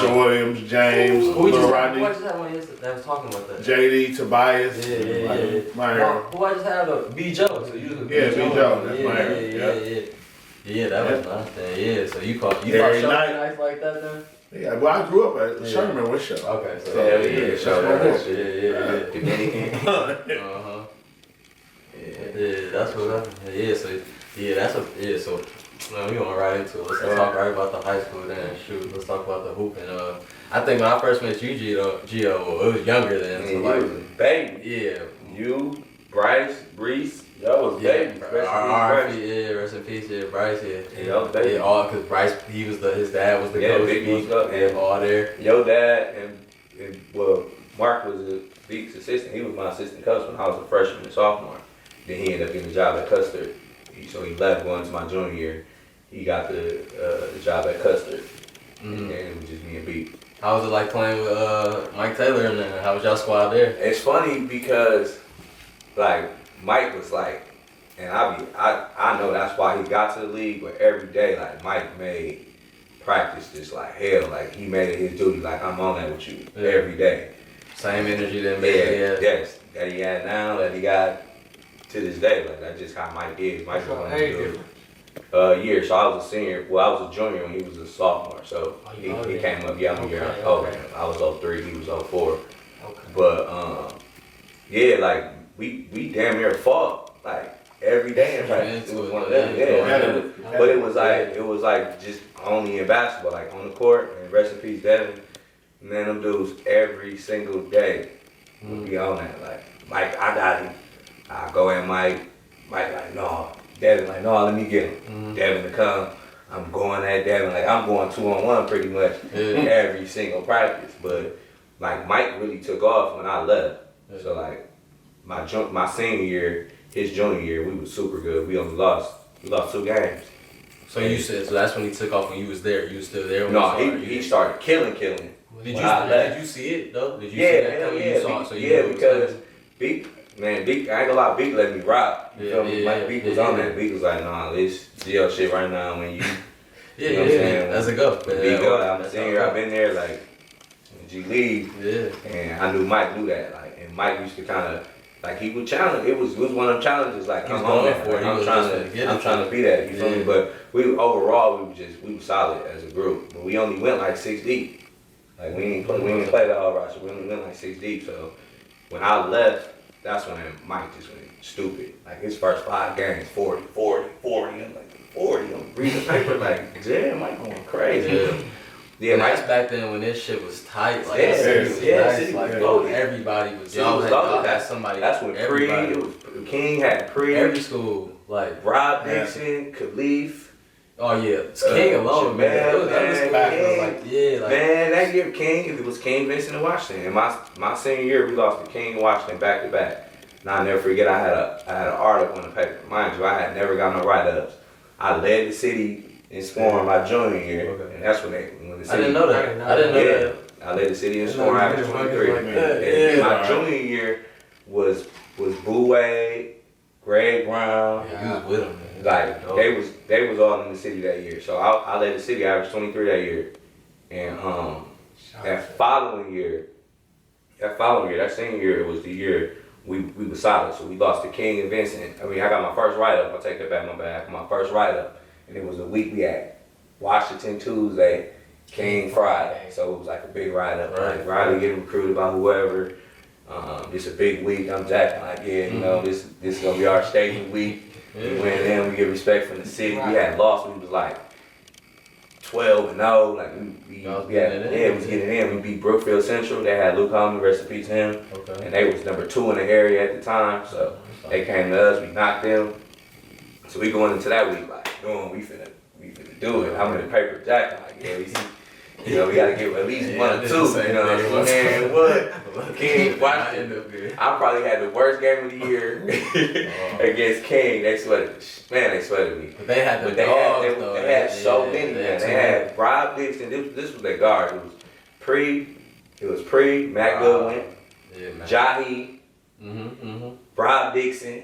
Marshall Williams, James, Who Lil just Rodney, had one that was talking about that? JD, Tobias. Yeah. My Who I just had B. Joe. So you was B. Joe. That's my Yeah, that was nice. Yeah, so you caught Every Showman night. nights like that then? Yeah, well, I grew up at Sherman with Show. Okay, so yeah, Dominican. Yeah, that's what happened. So we gonna right into it. Let's talk right about the high school then. Shoot, let's talk about the hooping. I think when I first met you, Gio, it was younger then. So like, was a baby. Yeah. You, Bryce, Brees, y'all was babies. Rest in peace, Bryce, Y'all was babies. Yeah, all because Bryce, his dad was the coach. Big up, and all there. Your dad and Mark was a Beak's assistant. He was my assistant coach when I was a freshman and sophomore. Then he ended up getting a job at Custard. So he left going into my junior year. He got the job at Custard. And then it was just me and Beak. How was it like playing with Mike Taylor and then how was y'all squad there? It's funny because like Mike was like, and I know that's why he got to the league, but every day like Mike made practice just like hell. Like he made it his duty, like I'm on that with you every day. Same energy that Yes, that he had now, that he got to this day. Like that's just how Mike is. Mike was one of year. So I was a senior. Well, I was a junior when he was a sophomore. So he came up. Yeah, I'm a year older. I was 03. He was 04. Okay. But yeah, like we damn near fought like every day in practice. It was one of them. But it was like just only in basketball, like on the court. And rest in peace, Devin. Man, them dudes every single day would be on that. Like Mike, I got him. I go in, Mike like no. Devin like, no, let me get him. Devin to come. I'm going at Devin. Like, I'm going 2-on-1 pretty much every single practice. But, like, Mike really took off when I left. So, like, my senior year, his junior year, we was super good. We only lost 2 games. So you said, so that's when he took off when you was there. You was still there when No, he started killing. Did you see it, though? Did you see that coming? Yeah, You saw it, so you because Beak, I ain't gonna lie, Beak let me rock. You feel me? Like Beak was on that. Beak was like, nah, this GL shit right now when you you know what I'm saying? That's a go. Beak I'm a senior, I've been there like G League. And I knew Mike knew that. Like, and Mike used to kinda like he would challenge. It was one of them challenges like I'm on that. Like, I'm trying to be that, you feel me? But we overall we were solid as a group. But we only went like 6 deep. Like we didn't play the whole roster. We only went like 6 deep. So when I left, that's when Mike just went stupid. Like his first 5 games, 40. I'm like, 40. I'm reading the paper like, damn, Mike going crazy. Yeah, that's back then when this shit was tight. Like, City like, was everybody was loaded. That's somebody. That's when it was King had Pre. Every school, like Rob Dixon, Khalif. Oh yeah, King alone, man. It was man, that year King, it was King, Vincent, and Washington. And my senior year, we lost to King and Washington back to back. Now I never forget, I had an article on the paper. Mind you, I had never got no write-ups. I led the city in scoring my junior year, and that's when the city. I didn't know that. I didn't know that. I led the city in scoring after 23. And my junior year was Boo Wade, Greg Brown. Yeah, you was with them, man. Like they was all in the city that year. So I led the city, average 23 that year. And that following year, that senior year, it was the year we was solid. So we lost to King and Vincent. I mean, I got my first write-up. I'll take that back, my bad. My first write-up. And it was a week we had Washington Tuesday, King Friday. So it was like a big write-up. Like Riley getting recruited by whoever. It's a big week. I'm jacking like, you know, this is going to be our stadium week. We went in, we get respect from the city. We had lost. We was like 12-0. Like we was getting in. We beat Brookfield Central. They had Luke Holman, rest in peace to him. Okay. And they was number 2 in the area at the time. So they came to us. We knocked them. So we going into that week like, we finna do it. I'm in the paper jacking like, you know, we gotta get at least 1 or 2. You know what I'm saying? Man, what? King Washington. I probably had the worst game of the year against King. They sweated. Man, they sweated me. But they had they had so many. Man. They had Rob Dixon. This was their guard. It was Pre, Matt Goodwin, Jahi, Rob Dixon,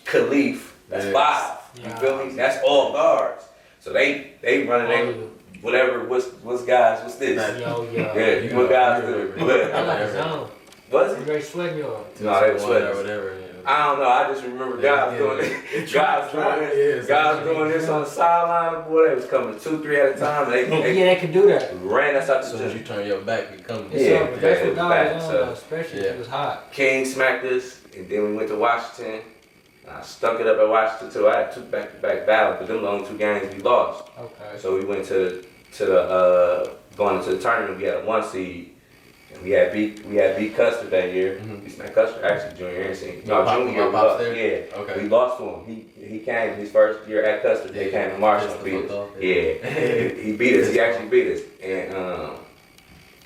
Khalif. That's 5. You feel me? That's all guards. So they running whatever, what's guys, what's this? Yo, Yeah, what guys do? But I like the zone. was it? Andre sweating y'all. No, they were sweating. or whatever. Yeah. I don't know. I just remember guys doing it. Guys doing this on the sideline. Boy, they was coming 2-3 at a time. They can do that. Ran us out As the soon as gym. you turn your back, we come. Yeah, That's what it was bad, guys so- on, especially if it was hot. King smacked us, and then we went to Washington. I stuck it up at Washington too. I had 2 back-to-back battles, but them the only 2 games we lost. Okay. So we went to the going into the tournament. We had a 1 seed, and we had beat Custer that year. Mhm. We smacked Custer actually junior and senior. Your No, pop- junior your year we pops lost. there? Yeah, Okay. we lost to him. He came his first year at Custer. They came to Marshall and beat us. Yeah, he beat us. He actually beat us. And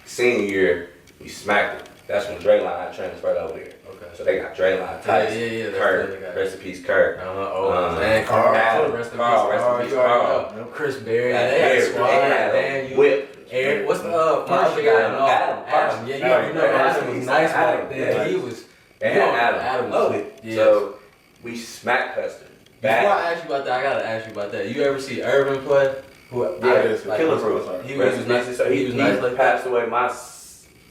senior year we smacked it. That's when Draylon transferred over there. Okay. So they got Draylon, Tyson, Yeah, that's the Kurt, other guy. rest in peace, Kurt. And Carl, Carl, rest in peace, Carl, rest in Carl, peace, you already Carl. know. Chris Berry, Yeah, they had they squad, had man, you. whip. Eric, what's the my First other year, guy? No, Adam. Yeah, you already know Adam was nice back then. Yeah. He was. They you had know, Adam was- loaded. Yeah. So we smacked Custer. Before Bad. I ask you about that, I gotta ask you about that. You ever see Irvin play? Who? Yeah, like, Killer Fruit. He was nice. So He was nice like that. passed away my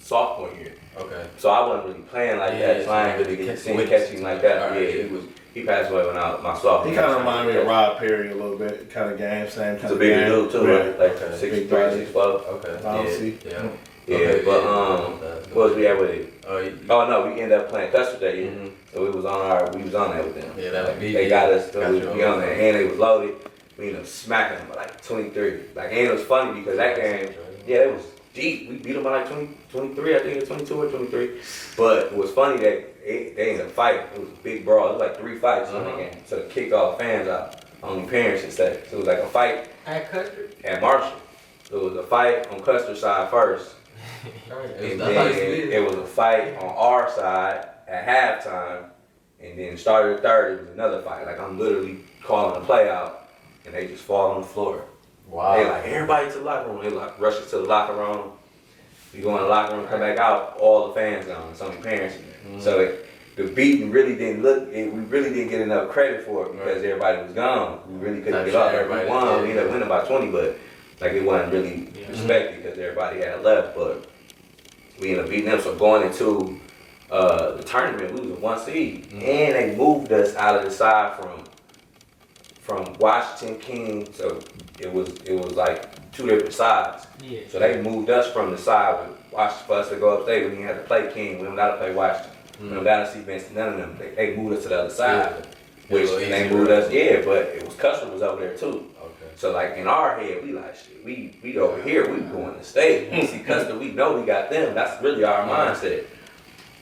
sophomore year. Okay. So I wasn't really playing like that. So I ain't really get seen catching like that. Yeah, he passed away when my sophomore He year. kind of reminded me of Rob Perry a little bit. Kind of game, same kind He's a of bigger game. dude too, Yeah. right? Like Okay. 6'3", Big 6'4". Okay. I don't see. Yeah. Yeah, Okay, but what was we at with it? Oh, Oh no, we ended up playing Custer that year. Mhm. So we was on that with them. Yeah, that was big. They got us, so Got we you was on on there, that. and they was loaded. We ended up smacking them by like 23. Like, and it was funny because that game, yeah, it was deep. We beat them by like 23, I think it was 22 or 23. But it was funny that they ended up fighting. It was a big brawl. It was like 3 fights on the game. So it kicked all the fans out. Only parents should say. So it was like a fight At Custer? at Marshall. So it was a fight on Custer's side first. And then it was a fight on our side at halftime, and then started the third, it was another fight. Like, I'm literally calling the play out, and they just fall on the floor. Wow. They like, everybody to the locker room. They like rush us to the locker room. We go in the locker room, come back out, all the fans gone, it's only parents in there. So the beating really didn't we really didn't get enough credit for it because everybody was gone. We really couldn't get up. We won, we ended up winning by 20, but like it wasn't really respected because everybody had left, but we ended up beating them. So going into the tournament, we was a 1 seed, and they moved us out of the side from Washington King. So it was like 2 different sides. Yeah. So they moved us from the side with Washington for us to go upstate. We didn't have to play King. We don't got to play Washington. We don't got to see Vincent. None of them. They moved us to the other side, which and they moved us. Yeah, but it was Custer was over there too. So like in our head, we like shit. We over here. We going to state. We see Custer. We know we got them. That's really our mindset.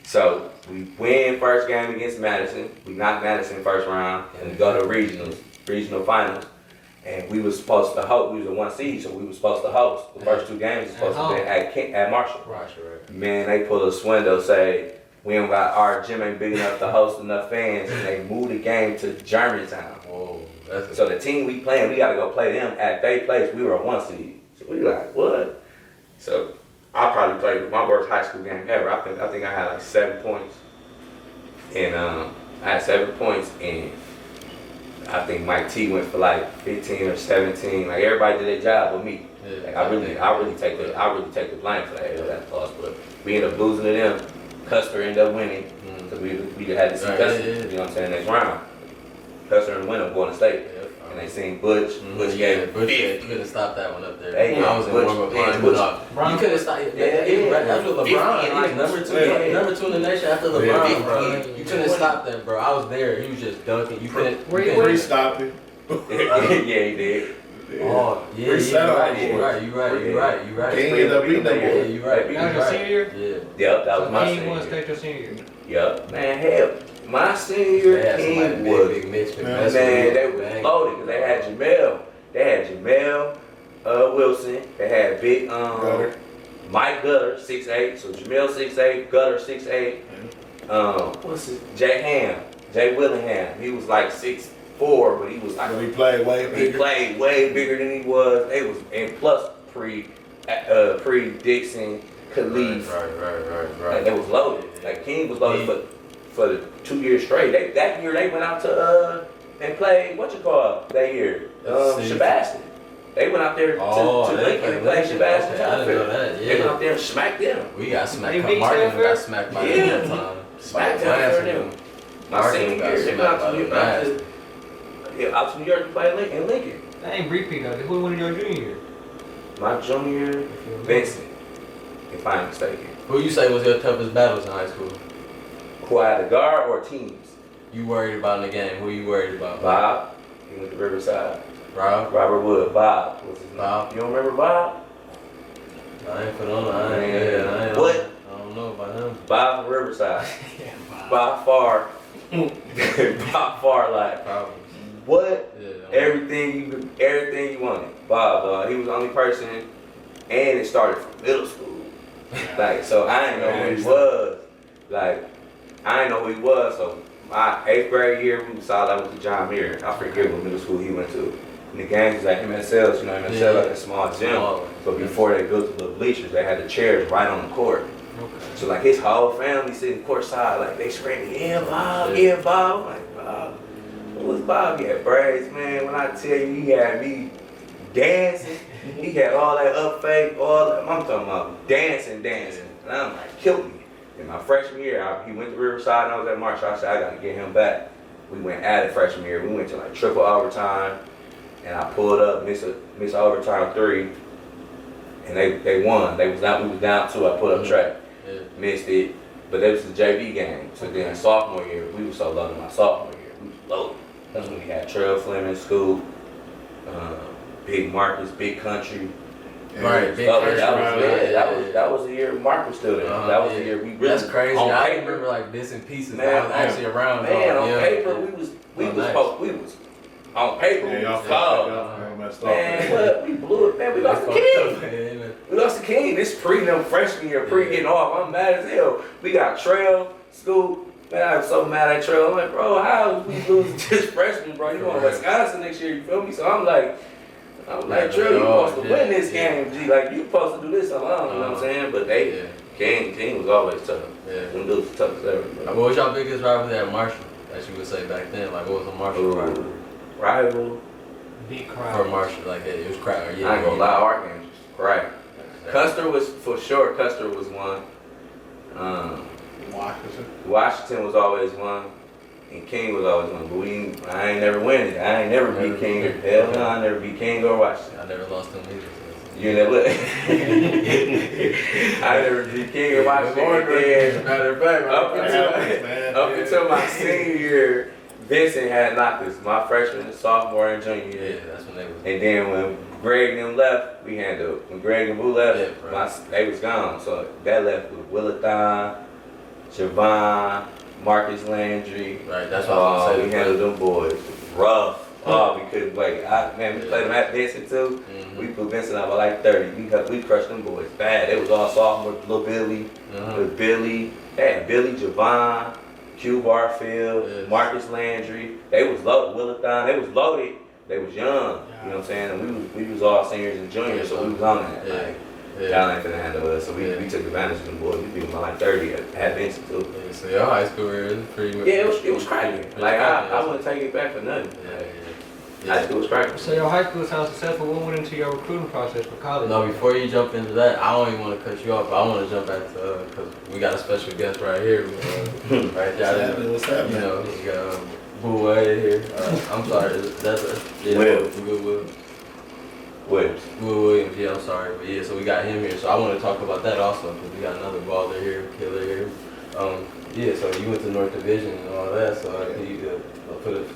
So we win first game against Madison. We knock Madison first round, and we go to regional finals. And we was supposed to host. We was a 1 seed, so we was supposed to host. The first 2 games was supposed to be at Marshall. Right. Man, they pull a swindle, say we don't got our gym ain't big enough to host enough fans, and they move the game to Germantown. Whoa. So the team we playing, we gotta go play them at their place. We were a 1 seed. So we like, what? So I probably played my worst high school game ever. I think I had like 7 points. And I had 7 points, and I think Mike T went for like 15 or 17. Like everybody did their job with me. Like I really take the blame for that loss. But we ended up losing to them. Custer ended up winning because we had to see Custer. You know what I'm saying? Next round. Custer and win up going to state. And they seen Butch. Butch gave Butch, you couldn't stop that one up there. I was in warm-up line. You couldn't stop it. That's with LeBron. He was number two in the nation after LeBron, bro. You couldn't stop that, bro. I was there. He was just dunking. You couldn't. He stopped it. Yeah, he did. Oh, yeah, you're right. King ended up beating them. Yeah, you're right. That was your senior year? Yeah. Yep, that was my King senior won year. state your senior year. Yep, man, hell, my senior year, King was, big Mitch. man, they was loaded because they had Jamel. They had Jamel Wilson. They had big Mike Gutter, 6'8". So Jamel 6'8", Gutter 6'8". What's his? Jay Willingham. He was like 6'4", but he was like. He played way bigger. He played way bigger than he was. They was and plus pre Dixon, Khalif. Right. Like, they was loaded. Like King was loaded for the 2 years straight. That year they went out to and played that year. Sebastian. They went out there to Lincoln and played Sebastian Okay, I didn't know that. They went Yeah, out there and smacked them. we got smacked. They beat Martin Telfair? got smacked by Yeah. them that time. Smacked By them for Lansing. them. My Martin senior got year, they went smacked out by to them. out to New York to play Lincoln. That ain't repeat though. Who won your junior year? My junior year, Vincent, if I'm mistaken. Who you say was your toughest battles in high school? Who I had a guard or teams? You worried about in the game? Who you worried about? Bob, he went to Riverside. Rob? Robert Wood, Bob was his name. Bob. You don't remember Bob? I ain't put on. I ain't. What? I don't know about him. Bob from Riverside. By far, by far, like Probably. what? Yeah. Everything you wanted. Bob, he was the only person, and it started from middle school. Like, so I didn't know who he was. Like, I didn't know who he was. So my 8th grade year, we decided I went to John Muir. I forget what middle school he went to. And the games was at MSLs, you know, MSL like a small gym. Small. But before they built the bleachers, they had the chairs right on the court. Okay. So like his whole family sitting courtside, like they screaming, yeah, Bob, yeah, Bob. I'm like, Bob, what was Bob? He had braids, man. When I tell you, he had me dancing. He had all that up fake, all that. I'm talking about dancing. And I'm like, killed me. In my freshman year, he went to Riverside and I was at Marshall. I said, I gotta get him back. We went at it freshman year. We went to like triple overtime. And I pulled up, miss overtime 3. And they won. We was down 2. I pulled up track. Yeah. Missed it, but it was the JV game. So then sophomore year, we were so low in my sophomore year. We was low. That's when we had Trail Fleming, Scoop, Big Marcus, Big Country. Right, Big Oh, Country. that was the year Mark was still there. That was the year we really. That's crazy. On I paper, remember like bits and pieces. Man, I was actually around. man, though. on Yeah. paper we was on paper Yeah, we y'all was fucked called. up. Y'all messed up. Man, what? We blew it. Man, we lost the king. We lost the king. This them freshman year, getting off. I'm mad as hell. We got Trail, Scoop. Man, I was so mad at Trail. I'm like, bro, how we losing this freshman, bro? You going to Wisconsin next year, you feel me? So I'm like, Trail, you supposed to win this game, G. Like, you supposed to do this alone, you know what I'm saying? But King was always tough. Yeah. Them dudes was tough as ever. What was y'all biggest rivalry at Marshall? That you would say back then? Like, what was a Marshall rivalry? Rival. Big For crowd. Marshall, like, it was crap. I ain't gonna lie, our games was great. Custer was, for sure, Custer was one. Washington was always one. And King was always one. But I ain't never win it. I ain't never beat King. Hell no, I never beat King or Washington. I never lost them either. You never. I never beat King or Washington. Matter of fact, Up until my senior year, Vincent had knocked us. My freshman, sophomore, and junior year. Yeah, that's when they was. And then when Greg and them left, we handled. When Greg and Boo left, Yeah, they was gone. So that left with Willathon, Giovanni, Marcus Landry. Right, that's what I was gonna say. We handled them boys rough. Oh, we couldn't wait. We played them at Vincent too. Mm-hmm. We put Vincent out by like 30. We crushed them boys bad. It was all sophomore, little Billy. Uh-huh. With Billy. They had Billy, Giovanni, Q Barfield, Yes. Marcus Landry. They was loaded. Willathon. They was loaded. They was young. You know what I'm saying? And we was all seniors and juniors, so we was on that. Yeah. Like, Yeah. y'all ain't finna handle us. So we took advantage of them boys. We beat them by like 30 at Vincent too. Yeah, so your high school career is pretty much. Yeah, it was cracking. Like I wouldn't take it back for nothing. High school was cracking. So your high school sounds successful. What went into your recruiting process for college? No, before you jump into that, I don't even want to cut you off, but I want to jump back to, because we got a special guest right here. Right there. What's happening? You know, we got Boo Way here. I'm sorry, that's a. Will. Will Williams, yeah, I'm sorry. But yeah, so we got him here. So I want to talk about that also, because we got another baller here, killer here. Yeah, so you went to North Division and all that, so can you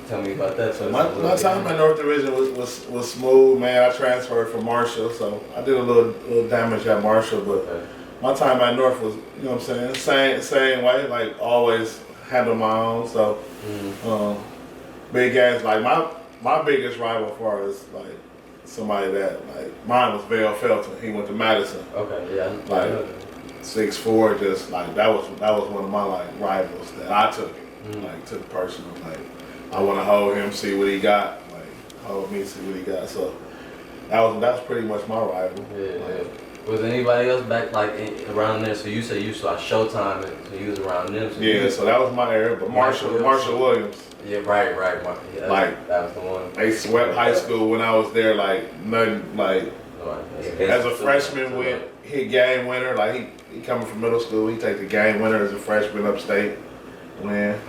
tell me about that? So My time at North Division was smooth, man. I transferred from Marshall, so I did a little damage at Marshall, but my time at North was, you know what I'm saying, same way, like always handle my own. So big games, like my biggest rival far as like somebody that like mine was Vale Felton. He went to Madison. Okay, yeah. Like 6'4", just like that was one of my like rivals that I took it, like took personal. Like I want to hold him, see what he got. Like hold me, see what he got. So that was pretty much my rival. Yeah, like, Was anybody else back like around there? So you said you saw Showtime, so you was around them. So Yeah, so that was my era. But Marshall Williams. Yeah, right. Yeah, like that was the one. They swept high school when I was there. Like nothing. Like as a freshman, we hit game winner. Like he coming from middle school. He take the game winner as a freshman upstate. Win.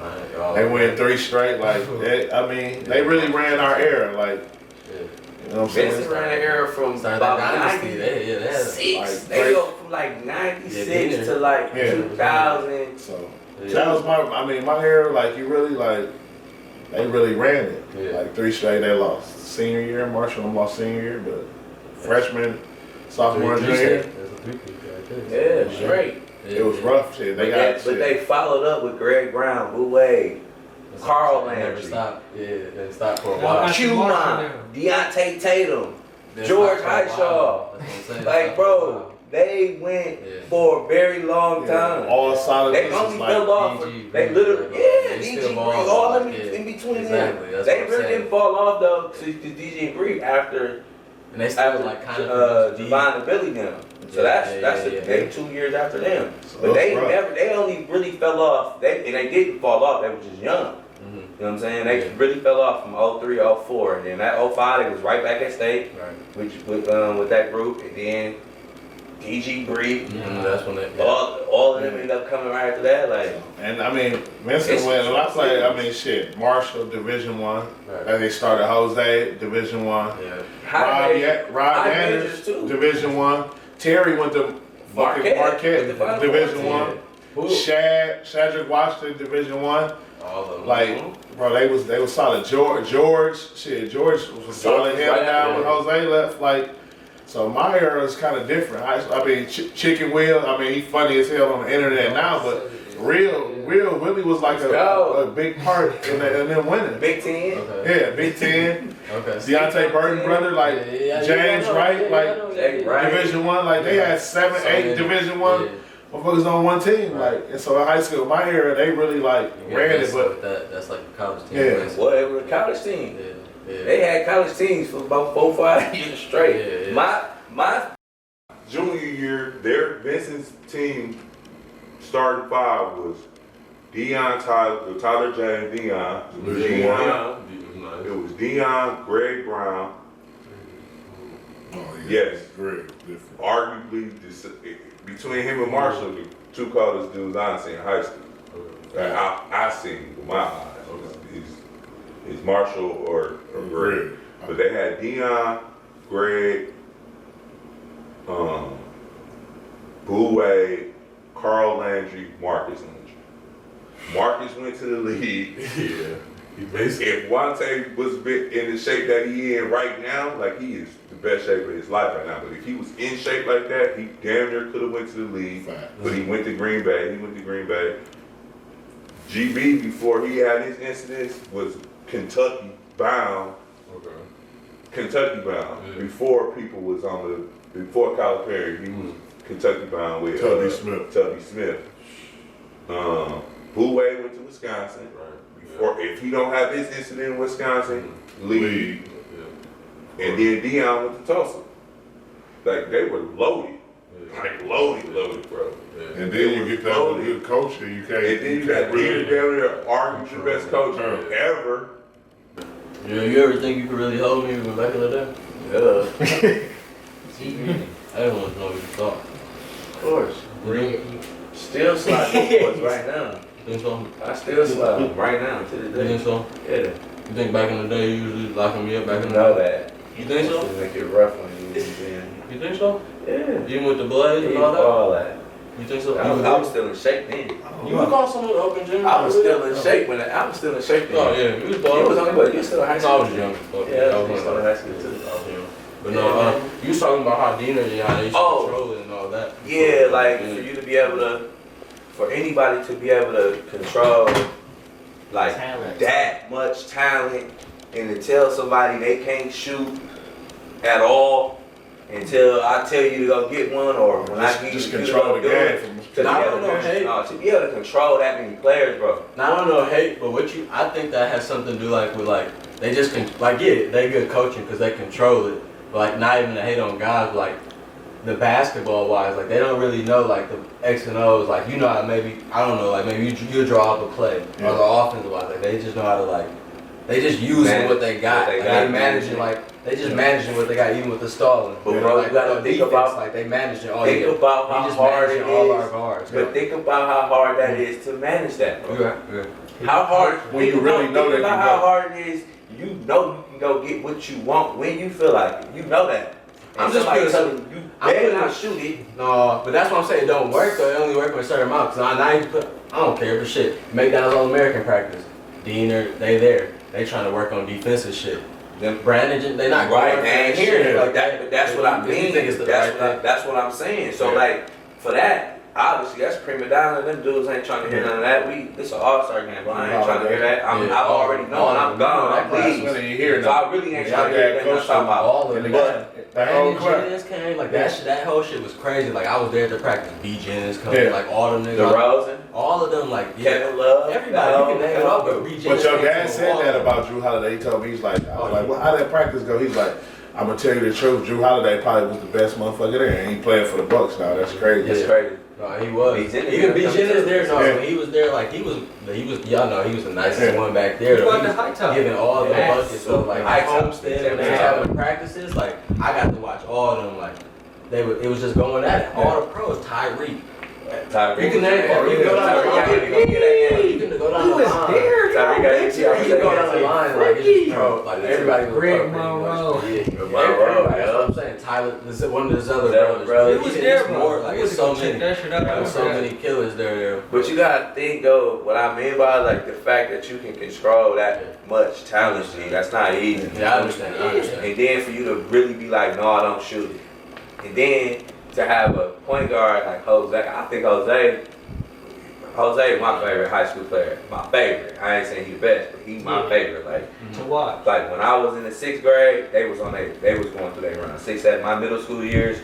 They win 3 straight. Like they really ran our era. Like. You know what I'm saying? Vincent ran an era from about 96. They go from like 96 to like 2000. So that was my era. Like you really they really ran it. Yeah. Like 3 straight they lost. Senior year, Marshall lost senior year, but freshman, sophomore, junior year. Yeah, straight. It was rough shit. But they followed up with Greg Brown, Boo Wade, Carl Landry. Never stopped. Yeah, they stopped for a while. Q-Mon, Deontay Tatum, George Highshaw. Like, bro, they went for a very long time. All solid. They only fell off. They literally, DG all in between them. They really didn't fall off though to DG and Bree after. And they still like kind of Giovanni and Billy them. So they 2 years after them. So but they only really fell off. They didn't fall off. They were just young. You know what I'm saying? They really fell off from 03, 04, and then that 05 they was right back at state, with that group, and then DG Bree. That's when they all of them ended up coming right after that. Like, and Vincent went. I played. Marshall Division I. And they started Jose Division I. Yeah. Rob Anders Division I. Terry went to Marquette Division I. Shadrick Washington Division I. Bro, they was solid. George was solid held down when Jose left. So my era is kind of different. Chicken Will. He funny as hell on the internet now, but real Willie was like a big part in them winning. Big Ten. Yeah, Big Ten. Deontay Burton brother, James Wright, Division I. They had 7, 8 Division I. Motherfuckers on one team, and so in high school, my era, they really ran it, but that's like a college team. Well, it was a college team. They had college teams for about 4 or 5 years straight. My junior year, Vincent's team starting 5 was Tyler James, Division I. It was Deion, Greg Brown. Yes, Greg, different. Arguably, between him and Marshall, the 2 coldest dudes I seen in high school. I seen with my eyes. Is Marshall or Greg. But they had Deion, Greg, Boo Wade, Carl Landry, Marcus Landry. Marcus went to the league. If Wante was in the shape that he in right now, he is the best shape of his life right now. But if he was in shape like that, he damn near could have went to the league. But he went to Green Bay. GB, before he had his incidents, was Kentucky bound. Before people was before Calipari, he was Kentucky bound with Tubby Smith. Boo Wade went to Wisconsin. Or if he don't have his incident in Wisconsin, leave. And then Deion went to Tulsa. They were loaded. Loaded, bro. And then you get that with a good coach, and you can't. And then you got Deion down there arguing the best coach ever. Yeah, you ever think you could really hold me back in the day? I didn't want to know what you thought. Of course. Still sliding boys right now. Think so? I still slide right now to the day. You think so? Yeah. You think back in the day you usually locking me up back in the day? Know that. You think so? Make it rough on you. You think so? Yeah. Even with the blades and all that? You think so? I was still in shape then. You would call someone up in gym? I was still in shape then. Oh yeah, you was you was still in high school. I was young. Yeah, I was still in high school too. But no, you was talking about how Dina and how they used to control it and all that. Yeah, for you to be able to, for anybody to be able to control that much talent and to tell somebody they can't shoot at all until I tell you to go get one, or when I give you control the game. To be able to control that many players, bro. Now I don't know hate, but I think that has something to do with they just they good coaching because they control it, but not even to hate on guys the basketball wise, like they don't really know like the X and O's. Like you know how maybe I don't know, like maybe you draw up a play or the offensive wise, like they just know how to like they just using what they got. They managing like they just managing what they got, even with the stalling. But bro, like, you gotta think defense, about like they managing all. Think about how hard it all our is. guards. But think about how hard that is to manage that, bro. Yeah. How hard when you really know that think about how hard it is. You know you can go get what you want when you feel like it. You know that. I'm just telling you better not shoot it. No, but that's what I'm saying. It don't work though. It only work with a certain amount. Cause now you put, I don't care for shit. McDonald's All-American practice. Diener, they there. They trying to work on defensive shit. Them Brandon, they not right. They ain't hearing it like that. that. But that's what I mean. That's what I'm saying. So like for that. Obviously, that's prima donna. Them dudes ain't trying to hear none of that. It's an all-star game, but I ain't trying to hear that. I already know, and I'm gone. I'm leaving. So I really ain't trying to hear that. I'm talking about all of it. That whole Jennings came, like that whole shit was crazy. Like I was there at the practice. B. Jennings coming, like all them niggas. DeRozan, all of them, like Kevin Love, everybody. You can name it up, but B. Jennings. But your dad said that about Drew Holiday. He told me, he's like, I was like, well, how did that practice go? He's like, I'm gonna tell you the truth. Drew Holiday probably was the best motherfucker there, and he playing for the Bucks now. That's crazy. That's crazy. No, he was. Even B. Jennings there. No, when he was there, like he was. Y'all know he was the nicest one back there. He was the high top. Giving all the buckets. So like Homestead when they Yeah. having practices, like I got to watch all of them. Like it was just going at it. All the pros, Tyreek. You can name it. You can go down the line. You can go down the line. You can go down the line like it's just pro. Like everybody was Greg pro. Monroe. Everybody. That's what I'm saying. Tyler, this is one of his other brothers. He was there, more. Like it's so many. That shit out. There's so many killers there. But you gotta think though, what I mean by like the fact that you can control that much talent, that's not easy. Yeah, I understand. And then for you to really be like, no, I don't shoot it. And then to have a point guard like Jose, I think Jose is my favorite high school player. My favorite. I ain't saying he's the best, but he's my favorite. Like to watch. Like when I was in the 6th grade, they was going through their run. 6, 7, my middle school years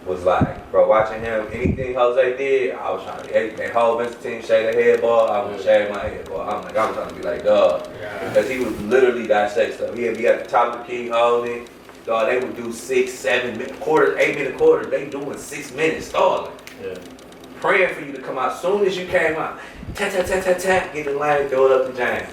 was like, bro, watching him, anything Jose did, I was trying to, that whole Vincent team shade their head ball, I would shave my head ball. I'm trying to be like, dog. Because he would literally dissect stuff. He'd be at the top of the key holding. Dog, they would do 6, 7 minute quarters, 8 minute quarters. They doing 6 minutes stalling. Yeah. Praying for you to come out. Soon as you came out, tap, get in the line, throw it up to James.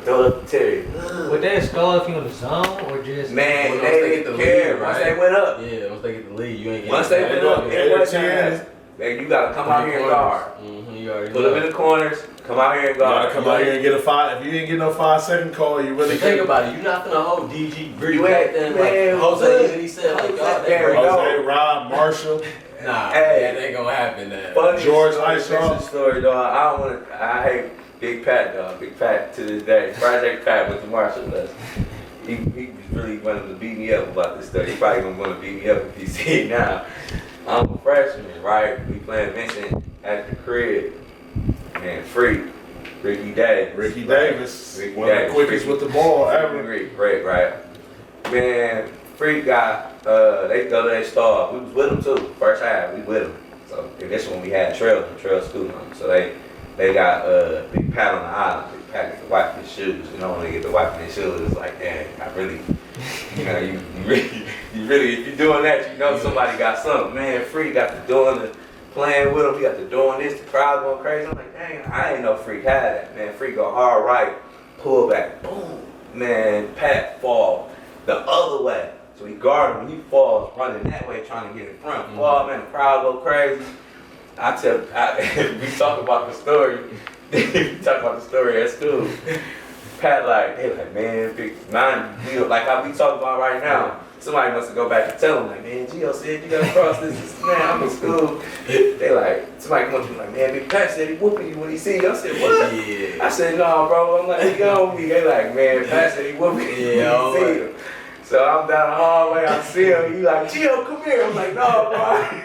Throw it up to Terry. Would they stall if you in the zone or just? Man, once they get didn't the care. lead, Once right? they went up. Yeah, once they get the lead, you ain't getting Once they went up, it wasn't that. Man, you gotta come out here and guard. You already Put them in the corners. Come out here and guard. Come out here and get a 5. If you didn't get no 5-second call, you really think about it. You're not gonna hold DG Gritty You back ain't- then. man, Like Jose, even he said, like, God, they There we great. go. Jose, Rob, Marshall. Nah, Hey. that ain't gonna happen. Then. Funny George story, Icehouse. this story, dog. I hate Big Pat, dog. Big Pat to this day. Project Pat with the Marshall does. He was really wanting to beat me up about this stuff. He probably gonna want to beat me up if he see it now. I'm a freshman, right? We playing Vincent at the crib. Man, Ricky Davis. Ricky Davis. Ricky One of the Davis. quickest with the ball ever. Great, right? Man, Freak got, they go to their star. We was with them too. First half, we with them. So, and this one we had Trail school on. So they got Big Pat on the island. Big Pat got to wipe his shoes. You know, when they get to wiping his shoes, it's like, damn, I really, you know, you really, if you're doing that, you know somebody got something. Man, Freak got to doing the, playing with him, he got to doing this, the crowd going crazy. I'm like, dang, I ain't know Freak had that. Man, Freak go hard right, pull back, boom. Man, Pat fall the other way. So he guarded him, he falls running that way trying to get in front. Fall, man, the crowd go crazy. we talk about the story. We talk about the story at school. Pat they like, man, big nine, like how we talk about right now. Somebody must have go back and tell him, like, man, Gio said you gotta cross this. Man, I'm in school. They like, somebody come up to me like, man, Big Pat said he whooping you when he see you. I said, what? Yeah. I said, no, bro. I'm like, he on me. They like, man, Pat said he whooping you when he see you. So I'm down the hallway, I see him. He like, Gio, come here. I'm like, no, bro.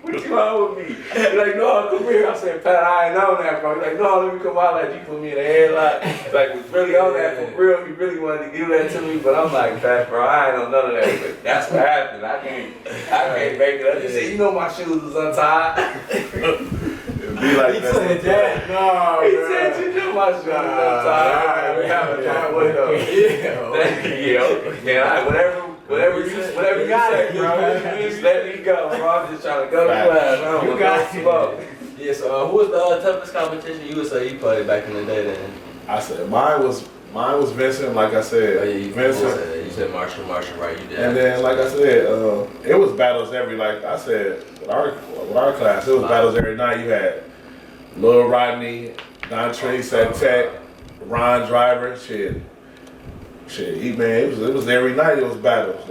What you on with me? He's like, no, come here. I said, Pat, I ain't on that, bro. He's like, no, let me come out. Like, you put me in a headlock. Like, was really on that for real. He really wanted to give that to me, but I'm like, Pat, bro, I ain't on none of that. But that's what happened. I can't make it up. He said, you know my shoes was untied. Be like He that. said that. No, He said, you know my shoes was untied. I have a time with him. Yeah, man, Whatever you got it, bro. Just let me go, bro. I'm just trying to go to class. I don't You got it. smoke. Yeah, so who was the toughest competition you would say you played back in the day then? I said mine was Vincent, like I said. Oh, yeah, Vincent. You said Marshall, right? You did. And then, like I said, it was battles like I said, with our class, it was battles every night. You had Lil Rodney, Don Trace at Tech, Ron Driver, shit, it was every night. It was battles,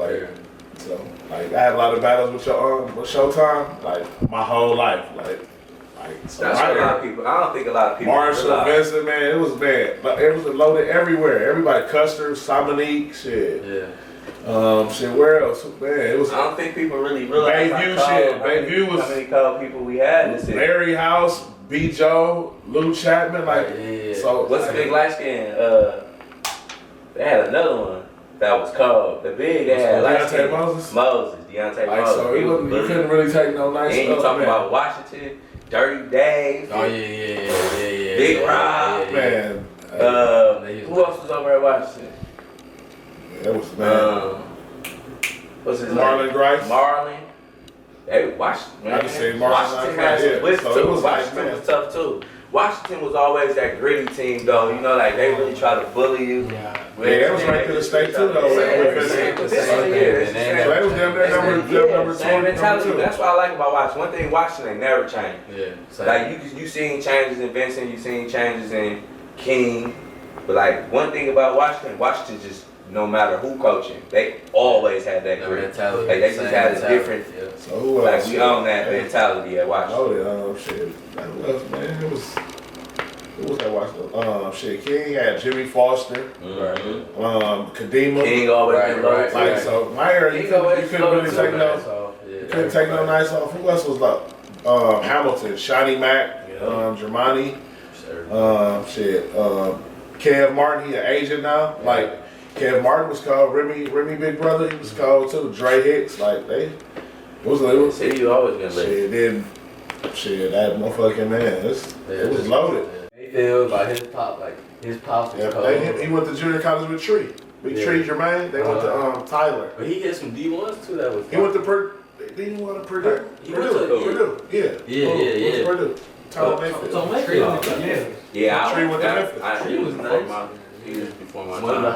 so like I had a lot of battles with Showtime, like my whole life, so That's what a lot of people. I don't think a lot of people. Marshall, realize. Vincent, man, it was loaded everywhere. Everybody, Custer, Dominique, shit. Yeah. Where else? Man, it was. I don't think people really realize Bayview how many cold people we had in this city. Larry House, B. Joe, Lou Chapman, so. What's the big light skin? They had another one that was cold. The big they had light skin. Deontay Moses. Deontay Moses. So you couldn't really take no nice stuff. And you talking about Washington, Dirty Dave. Oh yeah. Big Rob. Man. Who else was over at Washington? That was man. What's his Marlon name? Grice. Marlon. Hey, Washington, man. I can say Marlon Washington had some blitz so too. it was Washington was tough too. Washington was always that gritty team though. You know, like they really try to bully you. Yeah. That was right to the state too though. They was damn near number same 2. mentality. That's what I like about Washington. One thing Washington never changed. Yeah. Like you seen changes in Vincent, you seen changes in King, but like one thing about Washington just no matter who coaching, they always had that grit. Mentality. Like they just had a different. Yeah. So who else? Like we own that mentality at Washington. Oh shit. Who else, man? Who was that Washington? King had Jimmy Foster. Kadima. King always been low. Like so, my era you couldn't really take no. You couldn't take no nights off. Who else was like? Hamilton, Shiny Mac, Giovanni. Kev Martin, he an agent now. Like Kev Martin was called Remy Big Brother. He was called too. Dre Hicks, like it was. City always been lit. That motherfucking man. It was loaded. Mayfield, like his pops was cold. He went to junior college with Tree. Big Tree Jermaine. They went to Tyler. But he hit some D1s too. That was. He went to Purdue. Didn't he want to Purdue? He went to Purdue. Yeah. Purdue. Tyler Mayfield. Yeah, Tree went to Memphis. Tree was nice. He was before my time. One of the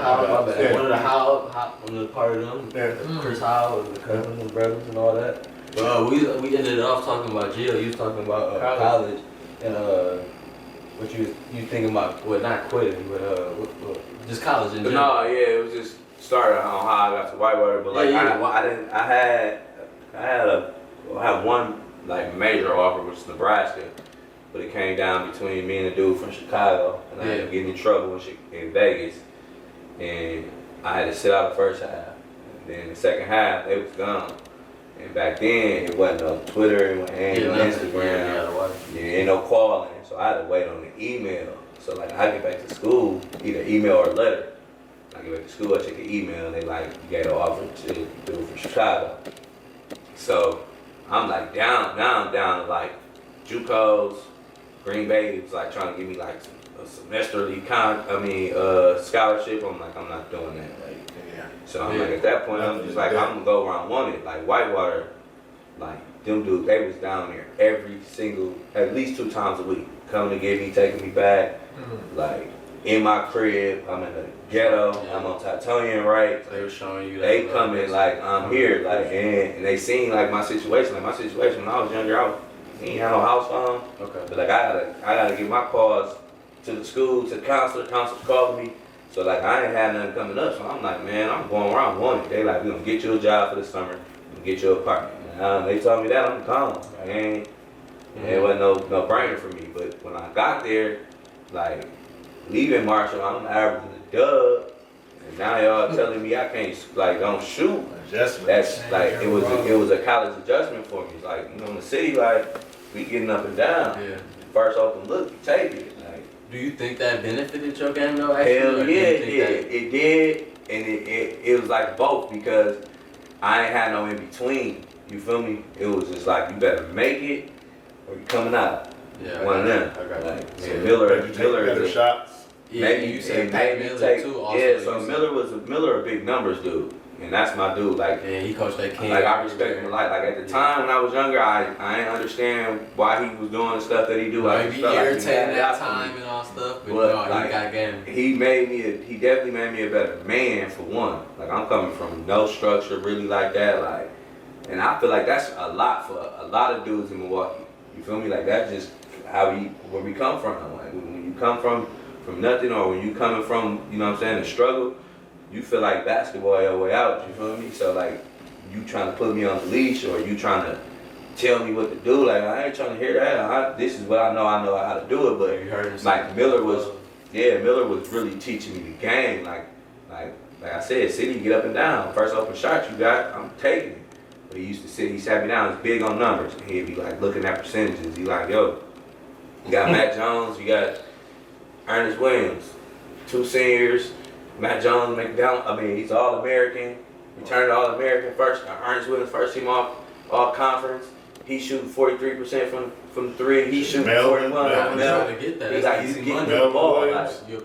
Howell, one of the part of them. Yeah. Chris Howell and the cousins and brothers and all that. But we ended off talking about Jill. You was talking about college and what you thinking about? Well, not quitting, but just college in general. No, yeah, it was just started on how I got to Whitewater, but like I had one like major offer, which is Nebraska. But it came down between me and a dude from Chicago, and I ended up getting in trouble in Vegas, and I had to sit out the first half. And then the second half, they was gone. And back then, it wasn't no Twitter, it wasn't no Instagram, ain't no calling, so I had to wait on the email. So like, I get back to school, either email or letter. I get back to school, I check the email, and they like, you got an offer to the dude from Chicago. So I'm like down to like JUCOs. Green Bay was like trying to give me like a semesterly scholarship. I'm like, I'm not doing that. So I'm like, at that point, I'm just like, I'm gonna go where I want it. Like Whitewater, like them dudes, they was down there at least 2 times a week, coming to get me, taking me back. Like in my crib, I'm in the ghetto. I'm on Titonian, right? They were showing you that. They come in like I'm here, like and they seen like my situation. Like my situation when I was younger, he ain't had no house phone. Okay. But like I gotta get my calls to the school, to the counselor. Counselor's calling me. So like I ain't had nothing coming up. So I'm like, man, I'm going where I want it. They like, we gonna get you a job for the summer, and get you an apartment. They told me that, I'm gone. It wasn't no brainer for me. But when I got there, like leaving Marshall, I'm averaging a dub. And now y'all telling me I can't don't shoot. That's like it was a college adjustment for me. It's like, you know, in the city, like we getting up and down. Yeah. First open look, you take it. Like, do you think that benefited your game though? Actually, hell yeah, it did, and it was like both because I ain't had no in between. You feel me? It was just like you better make it or you coming out. Yeah, one of them. Like, so Miller is shots. Yeah, maybe you said maybe Miller take too. Also, yeah. So Miller a big numbers dude. And that's my dude. Like, Yeah, he coached that kid. like I respect him a lot. Like at the time when I was younger, I didn't understand why he was doing the stuff that he do. Like, I be just felt like he irritating had it that out for me. time and all stuff, but But, no, like, he got game. He definitely made me a better man for one. Like I'm coming from no structure really like that. Like, and I feel like that's a lot for a lot of dudes in Milwaukee. You feel me? Like that's just where we come from. Like when you come from nothing, or when you coming from, you know what I'm saying, the struggle, you feel like basketball your way out. You feel me? So like you trying to put me on the leash, or you trying to tell me what to do. Like I ain't trying to hear that. This is what I know how to do it. But You heard him say like Miller was really teaching me the game. Like I said, City get up and down. First open shot you got, I'm taking it. But he sat me down, he's big on numbers. And he'd be like looking at percentages. He like, yo, you got Matt Jones, you got Ernest Williams, 2 seniors. Matt Jones he's All-American, returned All-American first. Ernest Williams first team all conference. He's shooting 43% from 3. He's shooting 41. I'm trying to get that. He's like, he's getting money. the ball.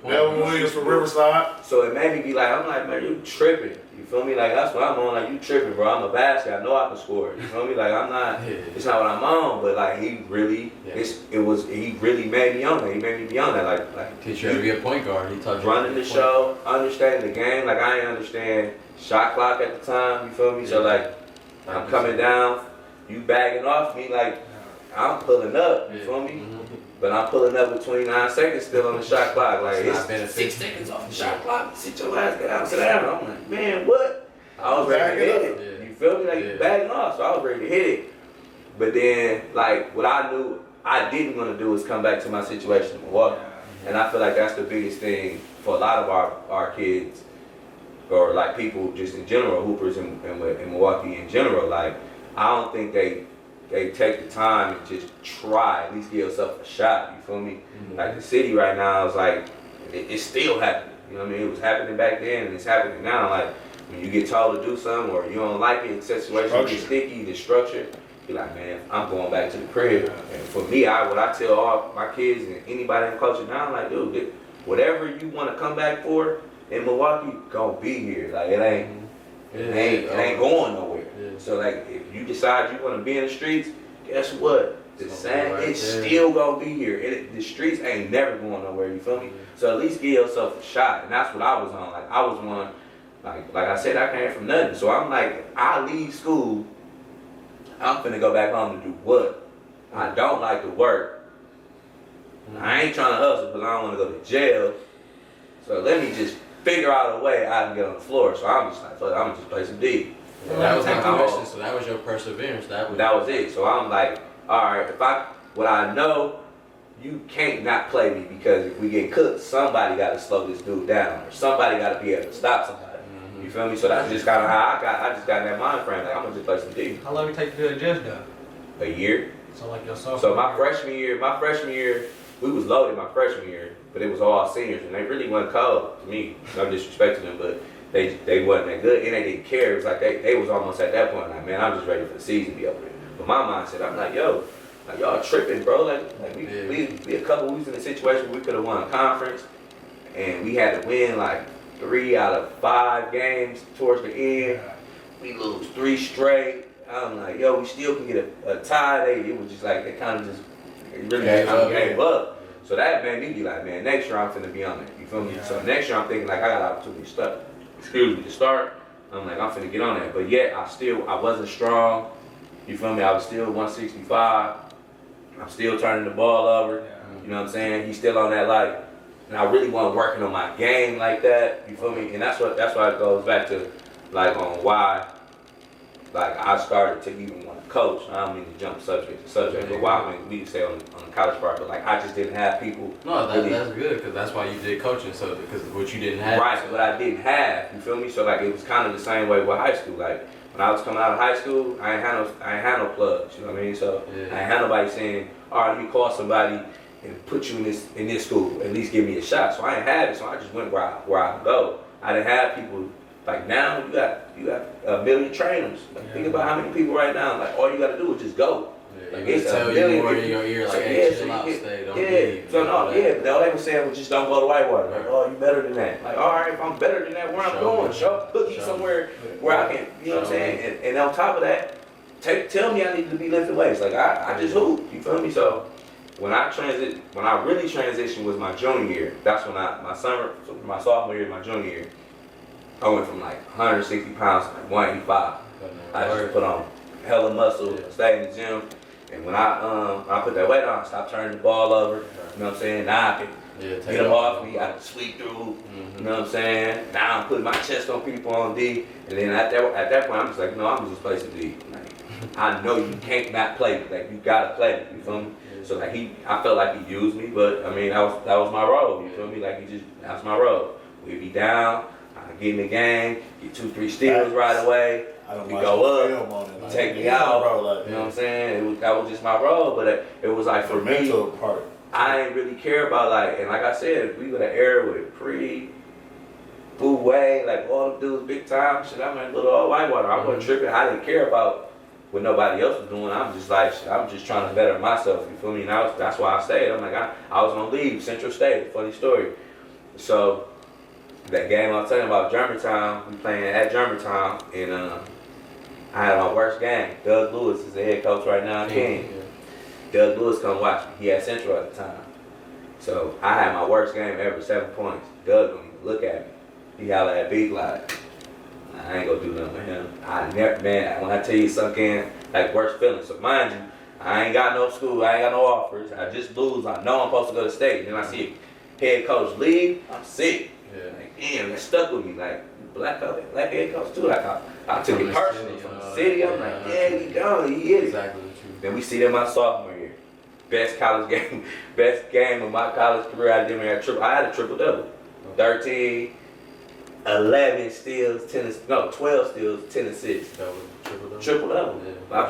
Melvin Williams from Riverside. So it made me be like, I'm like, man, you tripping. You feel me? Like that's what I'm on. Like you tripping, bro. I'm a basket. I know I can score. You feel me? Like I'm not. It's not what I'm on. But like he really, he really made me on that. He made me be on that. Like teach you how to be a point guard. He taught you running the show, understanding the game. Like I didn't understand shot clock at the time. You feel me? So like I'm coming down, you bagging off me. Like I'm pulling up. You feel me? But I'm pulling up with 29 seconds still on the shot clock. Like it's 6 seconds off the shot clock. Sit your ass down. Sit down. I'm like, man, what? I was ready to hit it. You feel me? Like you bagging off. So I was ready to hit it. But then, like, what I knew I didn't want to do is come back to my situation in Milwaukee. And I feel like that's the biggest thing for a lot of our kids, or like people just in general, hoopers in Milwaukee in general. Like, I don't think they take the time and just try, at least give yourself a shot, you feel me? Like the city right now is like, it's still happening, you know what I mean? It was happening back then and it's happening now. Like when you get told to do something or you don't like it, the situation gets sticky, the structure, be like, man, I'm going back to the crib. And for me, what I tell all my kids and anybody in the culture now, I'm like, dude, whatever you want to come back for in Milwaukee, gonna be here. Like it ain't going nowhere. So like if you decide you want to be in the streets, guess what? The same, it's still gonna be here. The streets ain't never going nowhere. You feel me? So at least give yourself a shot, and that's what I was on. Like I was one, like I said, I came from nothing. So I'm like, I leave school, I'm finna go back home to do what? I don't like to work. I ain't trying to hustle because I don't want to go to jail. So let me just figure out a way I can get on the floor. So I'm just like, fuck, I'm gonna just play some D. That was my question. So that was your perseverance. That was it. So I'm like, all right, what I know, you can't not play me because if we get cooked, somebody got to slow this dude down, or somebody got to be able to stop somebody. You feel me? So that's just kind of how I just got in that mind frame. Like I'm gonna just play some D. How long did it take to adjust though? A year. So like your sophomore. So my freshman year, we was loaded my freshman year, but it was all seniors, and they really wasn't cold to me. No disrespect to them, but they wasn't that good, and they didn't care. It was like they was almost at that point like, man, I'm just ready for the season to be over there. But my mindset, I'm like, yo, like y'all tripping, bro. Like we a couple weeks in a situation where we could have won a conference, and we had to win like 3 out of 5 games towards the end. We lose 3 straight. I'm like, yo, we still can get a tie. It was just like, it really gave up. So that made me be like, man, next year I'm finna be on it. You feel me? So next year I'm thinking like, I got an opportunity to start. I'm like, I'm finna get on that. But yet, I wasn't strong. You feel me? I was still 165. I'm still turning the ball over. You know what I'm saying? He's still on that like, and I really wasn't working on my game like that. You feel me? And that's why it goes back to like on why like I started to even want to coach. I don't mean to jump subject to subject, but why we say on the college part, but like I just didn't have people. No, that's good because that's why you did coaching, so because what you didn't have. Right, but I didn't have. You feel me? So like it was kind of the same way with high school. Like when I was coming out of high school, I ain't had no plugs. You know what I mean? So I ain't had nobody saying, all right, let me call somebody and put you in this school. At least give me a shot. So I ain't had it. So I just went where I could go. I didn't have people. Like now, you got a million trainers. Like, think about how many people right now. Like all you got to do is just go. Like, They it's tell a you million. more in your ear, like, So, hey, so chill you out, get- stay, don't yeah. leave. So no, all yeah. that. All they were saying was just don't go to Whitewater. Like, oh, you better than that. Like, all right, if I'm better than that, where I'm Show going? me. Put me Show somewhere where I can, you know what I'm Show me. saying? And on top of that, tell me I need to be lifting weights. Like I just hoop. You feel me? So when I really transitioned was my junior year. That's when my sophomore year, my junior year, I went from like 160 pounds to like 185. I just put on hella muscle, stayed in the gym, and when I put that weight on, I stopped turning the ball over. You know what I'm saying? Now I can get them off me. I can sweep through. You know what I'm saying? Now I'm putting my chest on people on D, and then at that point I'm just like, no, I'm just placing D. Like, I know you can't not play. Like you gotta play. You feel me? So like I felt like he used me, but I mean that was my role. You feel me? Like that was my role. We'd be down. I get in the game, get 2-3 steals right away. We go up, take me out. You know what I'm saying? That was just my role, but it was like for me, mental part. I didn't really care about and like I said, we were in an era with Boo Way, like all them dudes big time shit. I'm in little old Whitewater. I wasn't tripping. I didn't care about what nobody else was doing. I'm just like, I'm just trying to better myself. You feel me? And that's why I stayed. I'm like, I was gonna leave Central State. Funny story. So that game I was telling you about, Germantown, we playing at Germantown, and I had my worst game. Doug Lewis is the head coach right now in King. Doug Lewis come watch me. He had Central at the time. So I had my worst game ever, 7 points. Doug don't even look at me. He holla at Big like, I ain't gonna do nothing with him. I never, man, when I tell you something, like worst feeling. So mind you, I ain't got no school, I ain't got no offers. I just lose. I know I'm supposed to go to state. Then I see a head coach leave, I'm sick. Yeah. Like, damn, it stuck with me. Like, black head coach too. Like, I took it personal from the city. I'm like, yeah, he gone, he is. Exactly what you. Then we see them my sophomore year. Best game of my college career. I had a triple double. 13, 11 steals, 12 steals, 10 assists. That was triple Triple-double. Yeah. My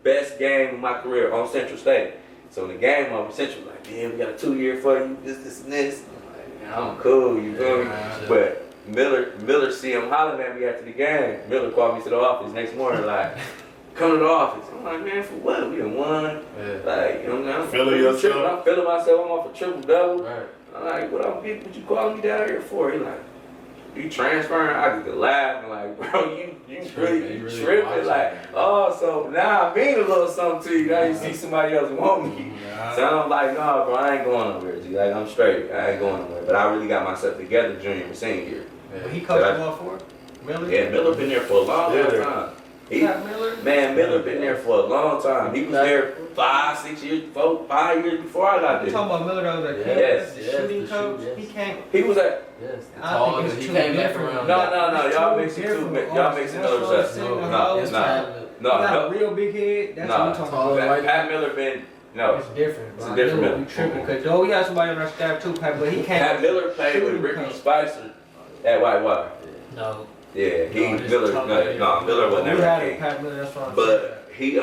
best game of my career on Central State. So in the game over Central, like, damn, we got a 2-year for you, this, and this. I'm like, man, I'm cool, you feel me? Yeah. But Miller see him hollering at me after the game. Miller called me to the office next morning, like, come to the office. I'm like, man, for what? We done won. Yeah. Like, you know what I'm Feeling yourself. I'm feeling myself. I'm off a triple-double. Right. I'm like, what you calling me down here for? He like, you transferring? I get to laugh and like, bro, you really tripping. Like, oh, so now I mean a little something to you. Now you see somebody else want me. So I'm like, no, bro, I ain't going nowhere. G. Like, I'm straight. I ain't going nowhere. But I really got myself together junior and senior year. But he coached you for Miller? Yeah, Miller been there for a long time. Miller been there for a long time. He was there 5 years before I got You there. talking about Miller that was a Yes, the shooting the coach? shoot, yes. He came. He was at. Yes. I think it's He two came back different. around. No. Y'all Two mixing different Y'all mixing arms. Miller That's stuff. what I'm No, saying. It's He got a no. real big head. That's what we talking Taller about. white Pat Miller been no. It's different. It's Bro. a different I Miller. knew we tripping because though we had somebody on our staff too, Pat, but he can't. Pat Miller played with Ricky Spicer at Whitewater. No. Yeah, No, this Miller. talking No, Miller was We never had a a king. Pat Miller. That's what I'm saying. But he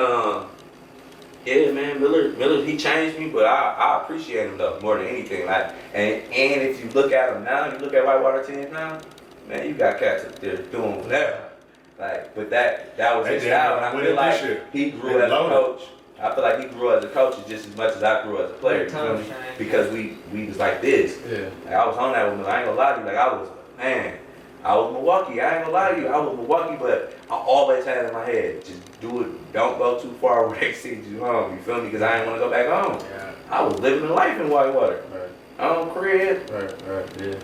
yeah, man, Miller, he changed me, but I appreciate him though more than anything. Like, and if you look at him now, you look at Whitewater team now, man, you got cats up there doing whatever. Like, but that was his style, and I feel like he grew as a coach. I feel like he grew as a coach just as much as I grew as a player. You feel me? Because we was like this. Yeah. Like, I was on that with Miller. I ain't gonna lie to you. Like I was Milwaukee. I ain't gonna lie to you. I was Milwaukee, but I always had in my head, just do it. Don't go too far where they send you home. You feel me? Because I didn't want to go back home. Yeah. I was living a life in Whitewater. Right. On crib. Right. Yeah.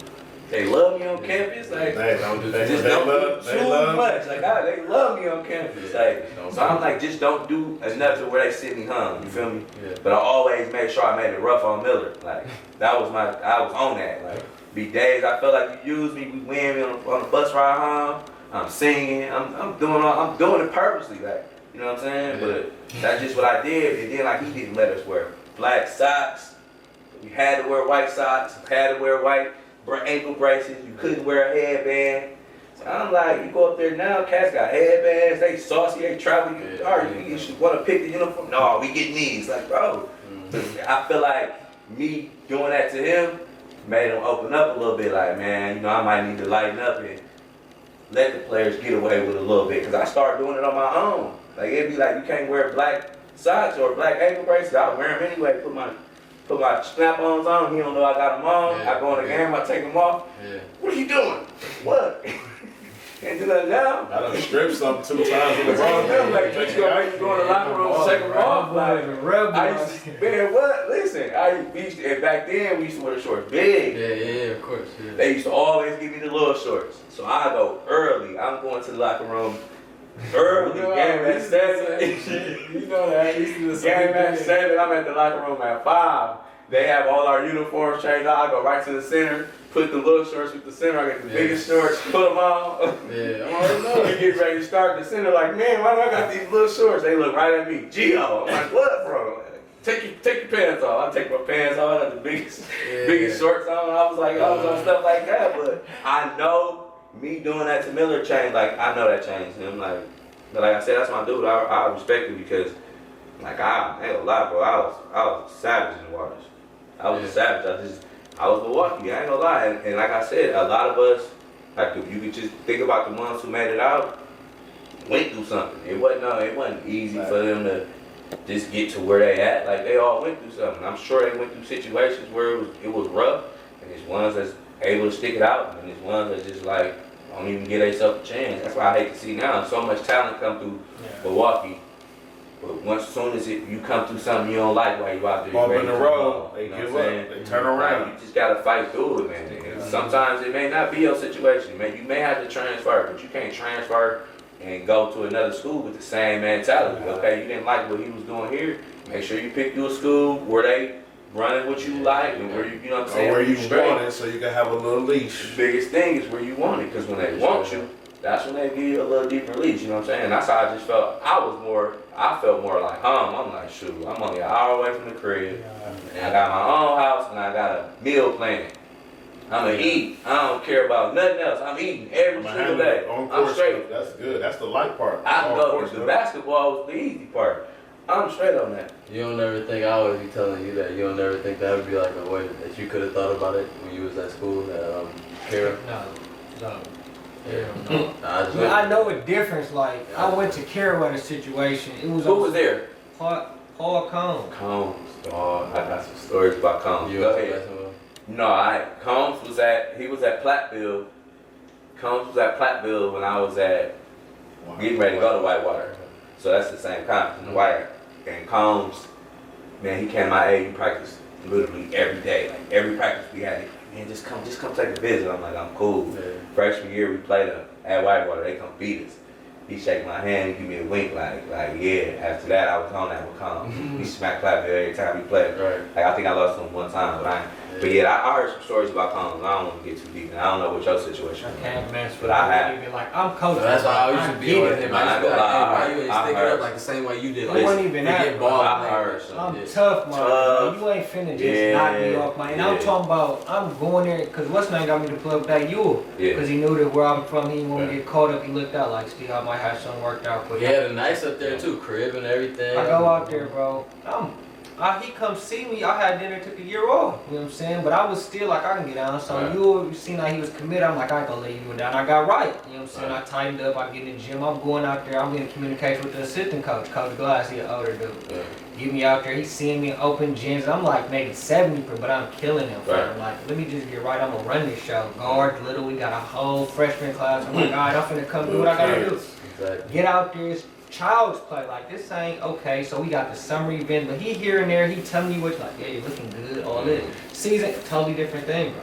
They love me on campus. Like, They don't do just don't do too much. Like, they love me on campus. Like, so I'm like, just don't do enough to where they sit me home. You feel me? Yeah. But I always made sure I made it rough on Miller. Like, I was on that. Like, be days I felt like you used me. We win me on the bus ride home. I'm singing. I'm doing it purposely. Like, you know what I'm saying? Yeah. But that's just what I did. And then like he didn't let us wear black socks. We had to wear white socks. Had to wear white ankle braces. You couldn't wear a headband. So I'm like, you go up there now, cats got headbands. They saucy. They travel. You should want to pick the uniform. No, we getting these. Like, bro. I feel like me doing that to him made him open up a little bit. Like, man, you know, I might need to lighten up and let the players get away with a little bit. Because I started doing it on my own. Like, it'd be like, you can't wear black socks or black ankle bracelets. I wear them anyway. Put my snap-ons on. He don't know I got them on. Yeah, I go in the game. I take them off. Yeah. What are you doing? What? Can't do that now. I done stripped something 2 times in the I'm like, wrong. you go in the locker room, take them off. Like, I used to, man, what? Listen, and back then we used to wear the shorts big. Yeah, of course. Yeah. They used to always give me the little shorts. So I go early. I'm going to the locker room early. You know, Game at 7. You know that. I used to do the Game same at thing. 7. I'm at the locker room at 5. They have all our uniforms changed out. I go right to the center, put the little shorts with the center. I get the biggest shorts, put them on. Yeah, I already know. We get ready to start the center. Like, man, why do I got these little shorts? They look right at me. Gio. I'm like, what, bro? Take your pants off. I take my pants off. I got the biggest shorts on. I was like, on stuff like that. But I know me doing that to Miller changed. Like, I know that changed him. Like, but like I said, that's my dude. I respect him because, like, I ain't gonna lie, bro. I was savage in the waters. I was a savage. I was Milwaukee. I ain't gonna lie. And like I said, a lot of us, like, if you could just think about the ones who made it out, went through something. It wasn't easy for them to just get to where they at. Like, they all went through something. I'm sure they went through situations where it was rough, and there's ones that's able to stick it out, and there's ones that just like don't even give themselves a chance. That's why I hate to see now so much talent come through Milwaukee. But once, soon as you come through something you don't like while you out there, Bump you in the ready to road, go. they You know give what I'm up, saying? they turn around. Like, you just gotta fight through it, man. And sometimes it may not be your situation, man. You may have to transfer, but you can't transfer and go to another school with the same mentality. Okay, you didn't like what he was doing here. Make sure you pick you a school where they running what you like and where you know what I'm saying. Or where you straight. want it, so you can have a little The leash. biggest thing is where you want it, because when they want you, that's when they give you a little deeper leash, you know what I'm saying? And that's how I just felt. I felt more like home. I'm like, shoot, I'm only an hour away from the crib, and I got my own house, and I got a meal plan. I'm gonna eat. I don't care about nothing else. I'm eating every single day. I'm straight. That's good. That's the light part. I can go. On-course The stuff. basketball was the easy part. I'm straight on that. You don't ever think, I always be telling you that, you don't ever think that would be like a way that you could have thought about it when you was at school at Kara? No. Yeah. I know a difference. Like, I went to Carolina situation. It was Who was there? Paul Combs. Combs. Oh, I got some stories about Combs. You Go was at ahead. basketball? No, Combs was at Platteville. Combs was at Platteville when I was getting ready to go to Whitewater. So that's the same conference, the White. And Combs, man, he came to my AU practice literally every day. Like every practice we had, man, just come take a visit. I'm like, I'm cool. Yeah. Freshman year we played at Whitewater, they come beat us. He shake my hand, give me a wink, like yeah. After that, I was on that with Combs. He smacked Platteville every time we played. Right. Like I think I lost him one time, but I heard some stories about Combs. I don't want to get too deep, and I don't know what your situation I is. can't mess with But I have. even like I'm coaching. That's why I used to I be get with it. him. man. I used to be like, hey, why you ain't I sticking heard. up like the same way you did? It Like, wasn't even to that, get bro. ball I like, heard I'm something. tough, man. Tough. You ain't finna just Yeah. knock me off, man. And I'm Yeah. talking about, I'm going there, because what's name got me to plug that you? Yeah. Because he knew that where I'm from, he didn't want me to get caught up. He looked out like, Steve, I might have something worked out for you. Yeah, the nice up there too, crib and everything. I go out there, bro. He come see me. I had dinner, took a year off. You know what I'm saying? But I was still like, I can get down. So Right. you seen like he was committed. I'm like, I ain't gonna let you down. I got right. You know what I'm saying? I tightened up. I get in the gym. I'm going out there. I'm getting communication with the assistant coach, Coach Glass. He an older dude. Yeah. Get me out there. He's seeing me in open gyms. I'm like making 70, but I'm killing him. Right. I'm like, let me just get right. I'm gonna run this show. Guard, little. We got a whole freshman class. I'm like, all right, I'm finna come do what I gotta do. Exactly. Get out there. It's child's play. Like, this ain't okay. So we got the summer event, but he here and there, he telling you what's like, yeah, you're looking good, all this. Season, totally different thing, bro.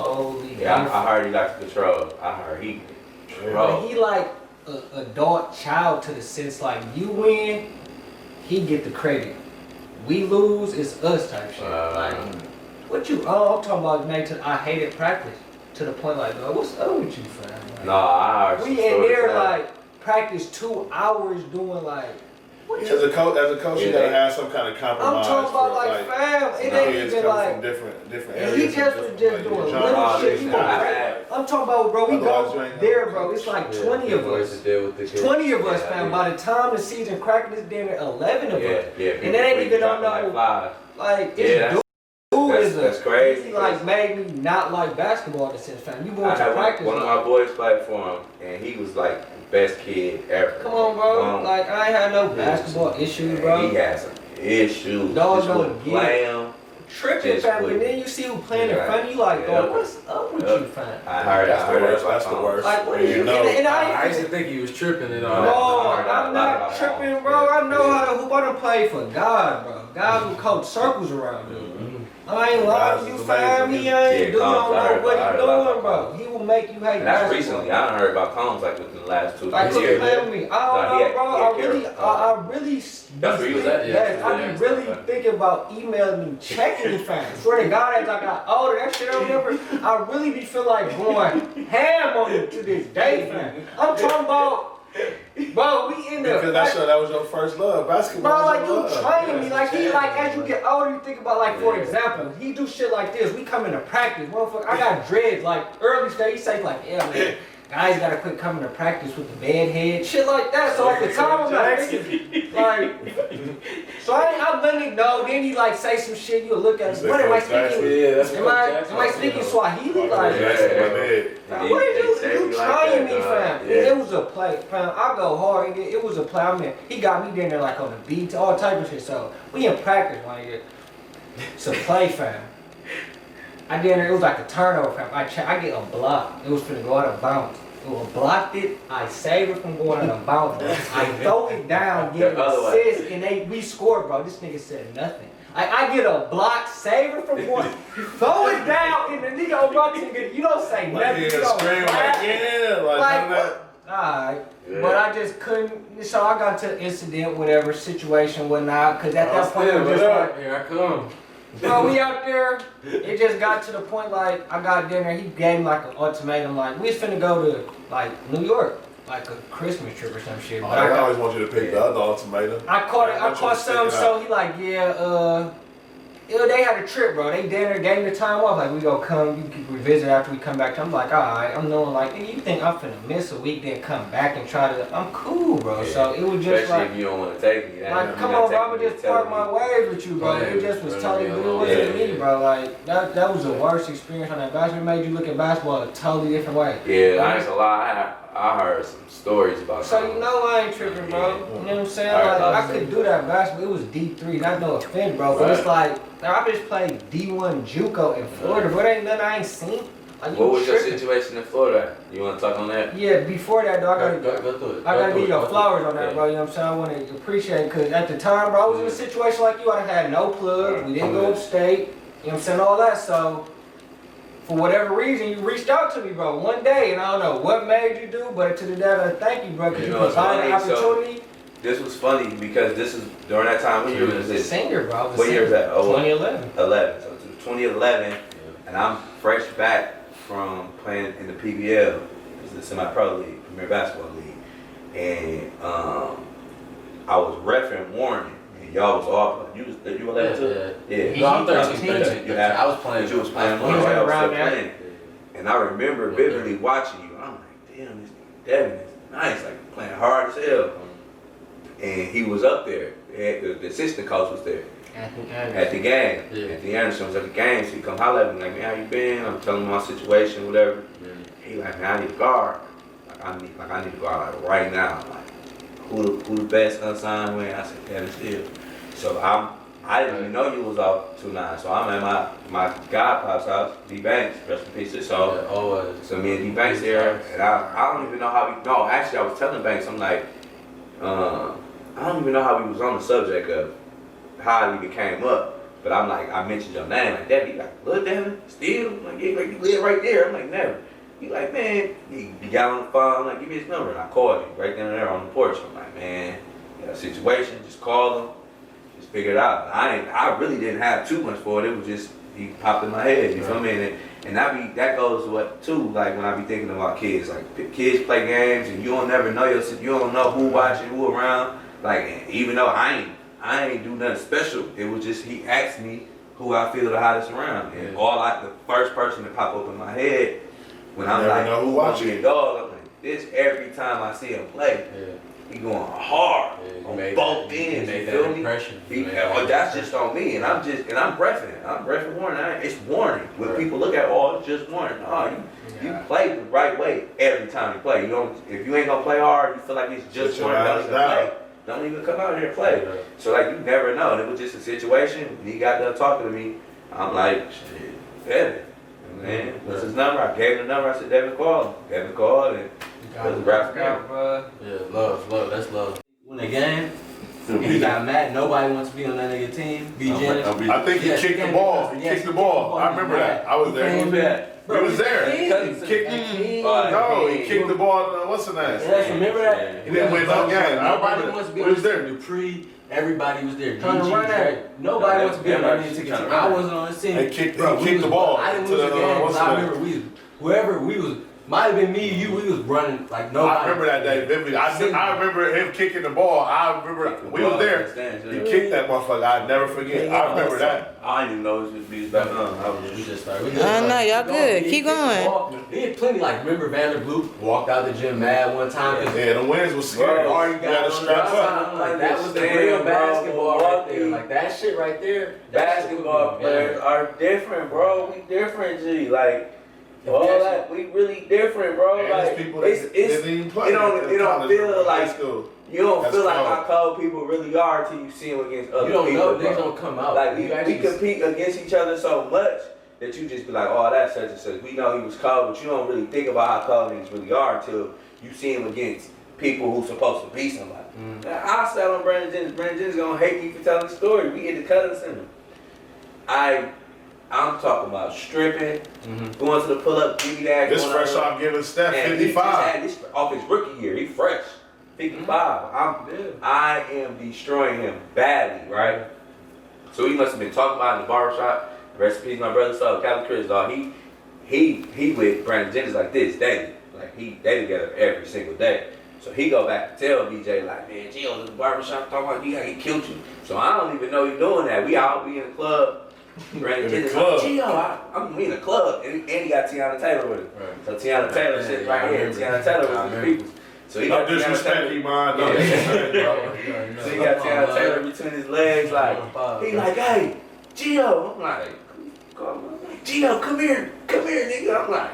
Totally Yeah, different. I heard he likes to control. I heard he But control. he like a adult child to the sense like, you win, he get the credit. We lose, it's us type shit. Like, what you? Oh, I'm talking about made to. I hated practice to the point like, bro, what's up with you, fam? Like, No, I heard some we in stories there that- like practice 2 hours doing like. What As a coach, you Yeah, gotta they- have some kind of compromise. I'm talking about for, like, fam, it kids ain't even coming like. from different And he areas. just was just doing little shit. You I I'm talking about, bro, we Otherwise, you go ain't there, gonna bro. It's like Yeah, 20 of good ways us. to deal with the kids. 20 of us, Yeah, fam. yeah. By the time the season cracked, it's damn near 11 of Yeah, us. yeah. And that ain't people even dropping on no- like flies. Like, Yeah, it's that's- dude that's- is a, that's crazy, he like because- made me not like basketball in a sense, fam. You I going to had practice. one of my boys played for him, and he was like best kid ever. Come on, bro. Like, I ain't had no basketball issues, bro. He had some issues. Dog Just don't wouldn't get play it. him. Tripping, Just fam. would- And then you see who playing in front of you, like, Yeah. dog, what's up with you, fam? I heard That's the that worst. about That's the Tom. worst. Like, what is you? know. And I used to think he was tripping and all Bro, that. I heard that I'm a lot not about tripping, Tom. bro. I know how to hoop. I done played for God, bro. God will coach circles around you. I ain't lying to you, God's fam. amazing. He ain't Yeah, doing Combs, I heard what about he doing, bro. He will make you hate And that's basketball. recently. I done heard about Combs like within the last 2 Like, quit years. playing with me. I Nah, don't he know, had- bro. he had I really, Carroll. I really. That's where he was at, yeah. Yes, I Yeah, be really stuff like thinking about emailing me, checking you, fam. Swear to God, as I got older, that shit I remember. I really be feel like going ham on you to this day, fam. I'm talking about, bro. We in the. Because that was your first love, basketball. Bro, like was you your love. training me, like he like as you get older, you think about like for example, he do shit like this. We come into practice, motherfucker. I got dreads like early stage. He say like, yeah man, guys gotta quit coming to practice with the bad head, shit like that. So at the time I'm like, thinking, like, so I let it know. Then he like say some shit. You look at You what am I say Coach speaking? Yeah, that's Am I speaking Swahili? Like, Yeah, that's what I did. fam, what is you trying me, fam? Yeah. It was a play, fam. I go hard. It was a play. I mean, he got me down there like on the beat, all type of shit. So we in practice, like it's a play, fam. I did it was like a turnover, fam. I get a block. It was finna go out of bounds. It was blocked it. I saved it from going out of bounds. I throw it down, get an The other way. assist, and we scored, bro. This nigga said nothing. I get a block, save it from going, throw it down, and the nigga about to get, you don't say Like, nothing. yeah, You don't scream clap. like, yeah, like, Like, none of that. Alright, Yeah. but I just couldn't. So I got to incident, whatever situation, whatnot. Because at that point, it was just like, Here I come. bro, we out there. It just got to the point like I got dinner. He gave me like an ultimatum, like we was finna go to like New York, like a Christmas trip or some shit. Oh, But they I always want you to pick the other ultimatum. caught it. I want you caught to stick some. it So out. he like, yeah, they had a trip, bro. They dinner, gave me the time off. Like we gonna come, you can revisit after we come back. I'm like, alright. I'm knowing like, nigga, you think I'm finna miss a week, then come back and try to? I'm cool, bro. Yeah. So it was just Especially like. if you don't want to take me. Like, come on, bro, I'ma just part my ways with you, bro. Yeah, It just was brother, totally yeah, good. It wasn't yeah. me, bro. Like, that was the worst experience on that basketball. It made you look at basketball a totally different way. Yeah, I ain't gonna lie. I heard some stories about. So, Tom. you know I ain't tripping, bro. You know what I'm saying? Alright, Like, I awesome. could do that basketball. It was D3, not no offense, bro. But it's like, I just played D1 JUCO in Florida, bro. There ain't nothing I ain't seen. Like, you What was your tripping. situation in Florida? You want to talk on that? Yeah, before that, though, I gotta Go through it. I gotta Go through give it. your Go flowers through on that, Yeah. bro. You know what I'm saying? I want to appreciate it because at the time, bro, I was in a situation like you. I had no plugs. We didn't go upstate. You know what I'm saying? All that. So, for whatever reason, you reached out to me, bro, one day, and I don't know what made you do, but to the day, I thank you, bro, because You you know, it's provided an funny, so- opportunity. This was funny because this is during that time. What year was The this? singer, bro. I was a What year is singer. that? Oh, 2011. 11. So it was 2011, and I'm fresh back from playing in the PBL, it's the semi-pro league, Premier Basketball League, and I was reffing Warren, and y'all was all you were 11 too. Yeah. No, I'm 13. He- 13. You had- I was playing. You was playing. He was Warren, y'all around still there. playing. And I remember vividly watching you. I'm like, damn, this nigga Devin is nice, like playing hard as hell. And he was up there. The assistant coach was there at the game. Yeah. Anthony Anderson was at the game, so he come holler at me like, man, how you been? I'm telling him my situation, whatever. He like, man, I need a guard. Like I need a guard like right now. Like who the best unsigned man? I said Devin Steele. So I didn't even know you was off 2-9. So I'm at my godpop's house, D Banks, rest in peace. So Yeah, always. so me and D Banks there, and I don't even know how we. No, actually, I was telling Banks, I'm like, I don't even know how we was on the subject of how it even came up. But I'm like, I mentioned your name, like that. He like, look, Devin, still, like, yeah, like you live right there. I'm like, never. He like, man, he got on the phone, I'm like, give me his number, and I called him right then and there on the porch. I'm like, man, you got a situation, just call him, just figure it out. I really didn't have too much for it. It was just he popped in my head. You feel me? And that goes what too. Like when I be thinking about kids, like kids play games and you don't never know you don't know who watching, who around. Like even though I ain't do nothing special. It was just he asked me who I feel the hottest around, and the first person to pop up in my head when I'm Never like, know who who watching. watching dog. I'm like this every time I see him play. He going hard on both ends. He made You that feel me? impression. That's just on me, and I'm reffing. I'm reffing warning. It's warning. When people look at it's just warning. No, you play the right way every time you play. You don't. If you ain't gonna play hard, you feel like it's just warning. Don't even play. Don't even come out here and play. So like you never know. And it was just a situation. He got done talking to me. I'm like, shit, Devin. Man, what's his number? I gave him the number. I said, Devin called. Devin called, and it was a rap game. Yeah, love, that's love. When the game, and he got mad. Nobody wants to be on that nigga team. I think he kicked the ball. He kicked the ball. I remember that. I was there. He was there. He kicked the ball. What's the name? Yes, remember that? He didn't win no game. Nobody wants to be on this team. Dupree, everybody was there. Nobody wants to be on that team. I wasn't on this team. He kicked the ball. I didn't lose the game because I remember whoever we was. Might have been me, you, we was running like nobody. I remember that day vividly. I remember him kicking the ball. I remember we was there. He kicked that motherfucker. I'd never forget. I remember that. I didn't even know it was just be back on. We just started. No, y'all good. Keep going. He had plenty, like, remember Vanderbilt walked out the gym mad one time. Yeah, the wins was scary. Bro, You gotta strap up. Like, that was the real basketball right there. Like, that shit right there. Basketball players are different, bro. We different, G. Like, all that, we really different, bro. Like, it don't feel like school. You don't That's feel like cold. how cold people really are till you see them against other You people. don't know, bro. niggas don't come out. Like we compete against each other so much that you just be like, oh, that's such and such. We know he was cold, but you don't really think about how cold niggas really are until you see him against people who's supposed to be somebody. I sat on Brandon Jennings. Brandon Jennings gonna hate me for telling the story. We get to cut us in him. I'm talking about stripping, going to the pull-up, give me that. This fresh off giving Steph 55. This off his rookie year. He fresh. 55. I am destroying him badly, right? So he must have been talking about in the barbershop. Rest in peace, my brother. So Cali Chris, dog. He with Brandon Jennings like this daily. Like they together every single day. So he go back and tell BJ like, man, Gio was in the barbershop talking about he killed you. So I don't even know he doing that. We all be in the club. Brandon Jennings like, Gio, I'm in the club, and he got Tiana Taylor with him. Right. So Tiana Taylor sitting right here. Tiana Taylor was his people. So he got disrespect, Iman. No disrespect, bro. So he got Tiana Taylor between his legs, like he like, hey, Gio. I'm like, Gio, come here, nigga. I'm like,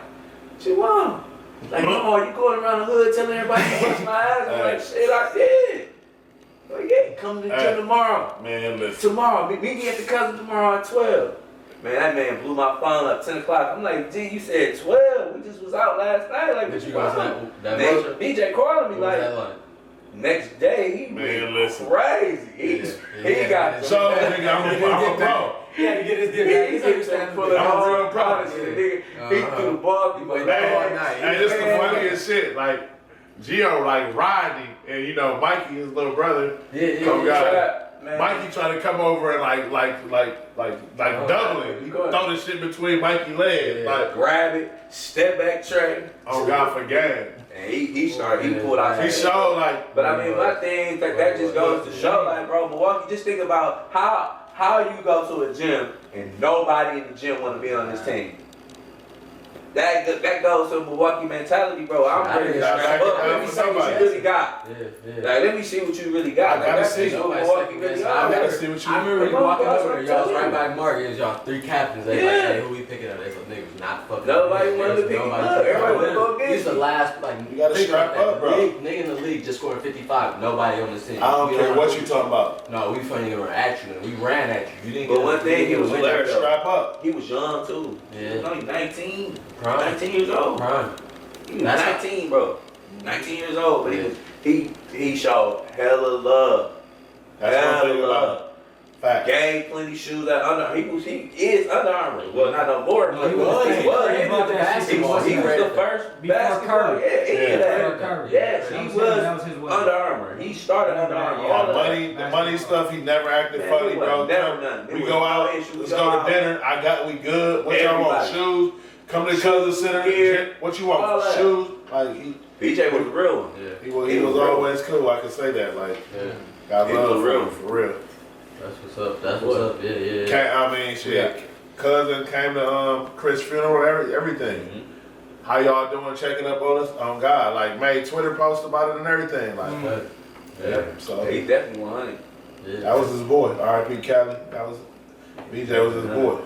Chihuahua. Like, no, you going around the hood telling everybody to bust my ass? I'm like, shit, I did. Like, yeah, come to the gym tomorrow. Man, listen. Tomorrow, meet me at the cousin tomorrow at 12. Man, that man blew my phone up 10 o'clock. I'm like, G, you said 12. We just was out last night. Like, what you got? That BJ calling me like, next day, he was crazy. He got so nigga, I'm a pro. He had to get his get back. I'm a real pro. He threw the ball. Hey, this the funniest shit. Like, Gio, like, riding, and you know, Mikey, his little brother, Mikey trying to come over and like doubling. He throw this shit between Mikey's legs, like grab it, step back train. Oh God, for game. And he pulled out. He showed like. But I mean, my thing that just goes to show, like, bro, Milwaukee. Just think about how you go to a gym and nobody in the gym want to be on this team. That goes to Milwaukee mentality, bro. I'm ready to strap up. Let me see what you really got. Like, let me see what you really got. I gotta see Milwaukee really got. I gotta see what you. I remember you walking over there. Y'all was right by Mark. It was y'all three captains. They like, hey, who we picking up? They said, niggas not fucking. Nobody wanted to pick him up. Everybody wanted to go get. He's the last, like, you gotta strap up, bro. Nigga in the league just scored 55. Nobody on the team. I don't care what you talking about. No, we funny over at you. We ran at you. You didn't. But one thing, he was hilarious. Strap up. He was young too. Yeah. He was only 19. Prime. 19 years old. Prime. He was 19, bro. 19 years old, but he showed hella love. That's one thing about it. Fact. Gave plenty shoes at Under. He is Under Armour. Well, not no more. No, he was. He was the first basketball. Yes, he was Under Armour. He started Under Armour. The money stuff. He never acted funny, bro. Never done. We go out. Let's go to dinner. We good. What y'all want? Shoes. Come to the cousin center here. What you want? Shoes. Like BJ was a real one. Yeah. He was always cool. I can say that. Like, God love him for real. That's what's up. That's what's up. Yeah. I mean, shit. Cousin came to Chris' funeral. Everything. How y'all doing? Checking up on us? On God, like made Twitter post about it and everything. Like, Yeah. So Yeah, he definitely 100. Yeah. that was his boy. R.I.P. Cali. That was BJ was his boy.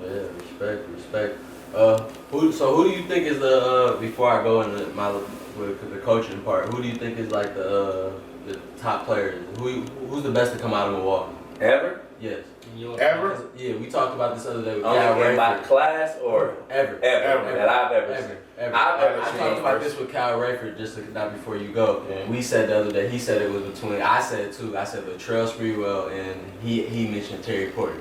Yeah, respect. Who do you think is the before I go into with the coaching part? Who do you think is like the top players? Who's the best to come out of Milwaukee? Ever? Yes. Ever? Yeah, we talked about this other day with Only Cal in my Rayford. class or Ever. that I've ever seen. Ever. I've ever I seen talked about first. this with Cal Rayford just not before you go. Yeah. We said the other day, he said it was between, I said it too, I said Latrell Sprewell and he mentioned Terry Porter.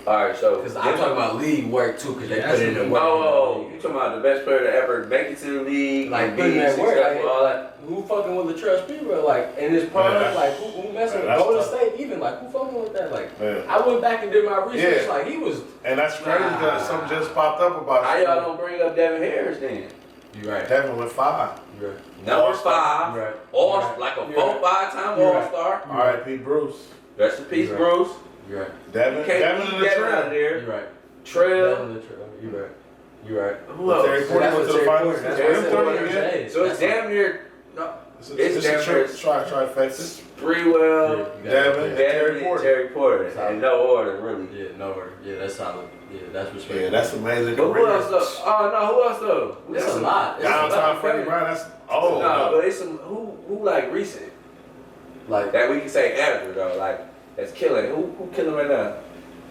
Alright, so. Because I'm talking about league work too, because they Yeah, put in the work. Oh, you talking about the best player to ever make it to the league, Like and putting be that work, successful, like, all that. who fucking with Latrell Sprewell? Like in his prime, Yeah, like who messing with that's Golden tough. State? Even like who fucking with that? Like Yeah. I went back and did my research. Yeah. Like he was. And that's crazy because something just popped up about How y'all don't bring up Devin Harris then? You right. Devin with 5. You right. Number All-star. 5, You right. all You're right. like a You're 4, right. 5-time You're right. All-Star. R.I.P. Bruce. Rest in peace, You're right. Bruce. You right. Devin, You can't Devin leave and the Devin out of Trent. there. You right. Trail. You right. You right. Who else? Terry Porter That's went what to the Terry finals. Porter- that's Terry what I said Porter, earlier yeah. today. So it's That's damn near no, It's damn near trifecta. Sprewell, Yeah, you got Devin, it. Terry Devin, Porter. Terry Porter. Solid. In no order, really. Yeah, no order. Yeah, that's solid. Yeah, that's respectful. Yeah, that's amazing. But who career. else though? Oh no, who else though? It's a lot. It's a Downtown lot. Freddie Brown. That's No, but it's some who like recent Like that we can say ever though. Like that's killing. Who killing right now?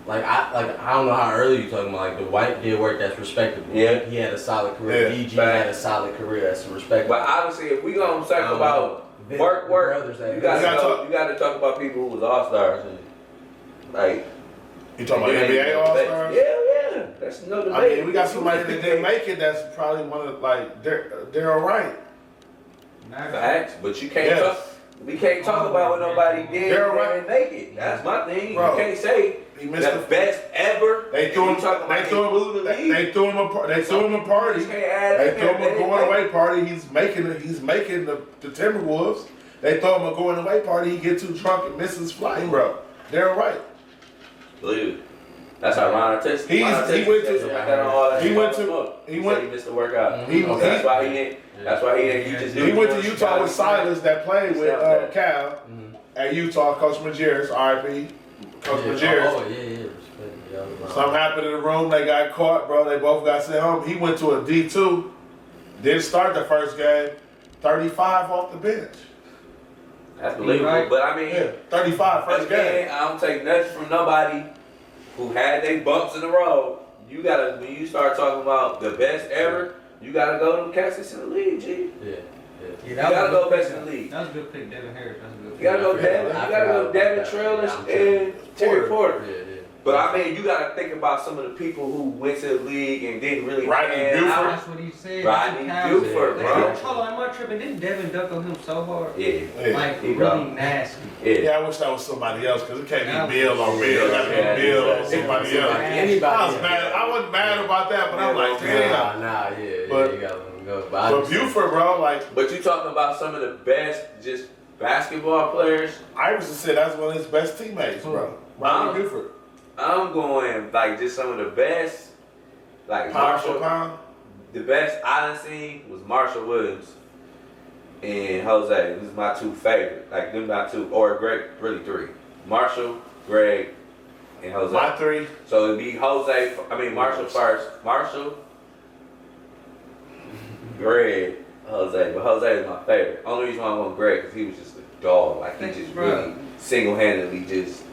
I don't know how early you talking about. Like the White did work that's respectable. Yeah. He had a solid career. Yeah. VG had a solid career that's respectable. But obviously, if we gonna talk about work, brothers that you gotta gotta talk about people who was all stars. Like You talking about NBA All-Stars? Yeah. That's no debate. I mean, we got somebody that didn't make it that's probably one of, like, they're all right. Facts, but you can't Yes. talk. We can't talk about what nobody did They're and right. didn't make it. That's my thing. Bro, You can't say He missed the best ever. They threw him. They threw him They threw him a. They threw him a party. You can't add They in threw him there. a going away party. He's making the Timberwolves. They throw him a going away party. He get too drunk and misses flying, bro. They're all right. Believe it. That's how Ron Artest. He went to- He went. He missed the workout. He That's why he didn't. That's why he didn't. He just. he went to Utah with Silas that played with Cal at Utah. Coach Majerus, R.I.P. Coach Majerus. Oh yeah. Respect. Yeah, Something happened in the room. They got caught, bro. They both got sent home. He went to a D2. Didn't start the first game. 35 off the bench. That's believable. Right. But I mean, Yeah, 35 first game. again, I don't take nothing from nobody who had they bumps in the road. You gotta, when you start talking about the best ever, you gotta go to the cats that's in the league, G. Yeah. You gotta go best in the league. That was a good pick, Devin Harris. That's a good pick. You gotta go I Devin. forgot You gotta go about Devin that. Trail Yeah, and Terry Porter. Yeah. But I mean, you gotta think about some of the people who went to the league and didn't really Rodney pan Buford. out. That's what he said. Rodney That's what Buford, Cal bro. said. Hold on, am I tripping? Didn't Devin dunk on him so hard? Yeah, Yeah. Like, he really gone. nasty. yeah. Yeah, I wish that was somebody else because it can't That be Bill on was- Bill. It gotta Yeah, be Bill on yeah, somebody yeah. else. Anybody. I was mad. I wasn't mad about that, but I'm like, damn. Nah, yeah, But- you gotta let him go. But Buford, bro, like But you talking about some of the best just basketball players. Iverson said, that's one of his best teammates, bro. Rodney Buford. I'm going like just some of the best, like Pound for Marshall. pound. The best I done seen was Marshall Williams and Jose. These are my two favorite. Like them my two, or Greg, really three. Marshall, Greg, and Jose. My three. So it'd be Marshall first. Marshall, Greg, Jose. But Jose is my favorite. Only reason why I want Greg because he was just a dog. Like he just really single-handedly just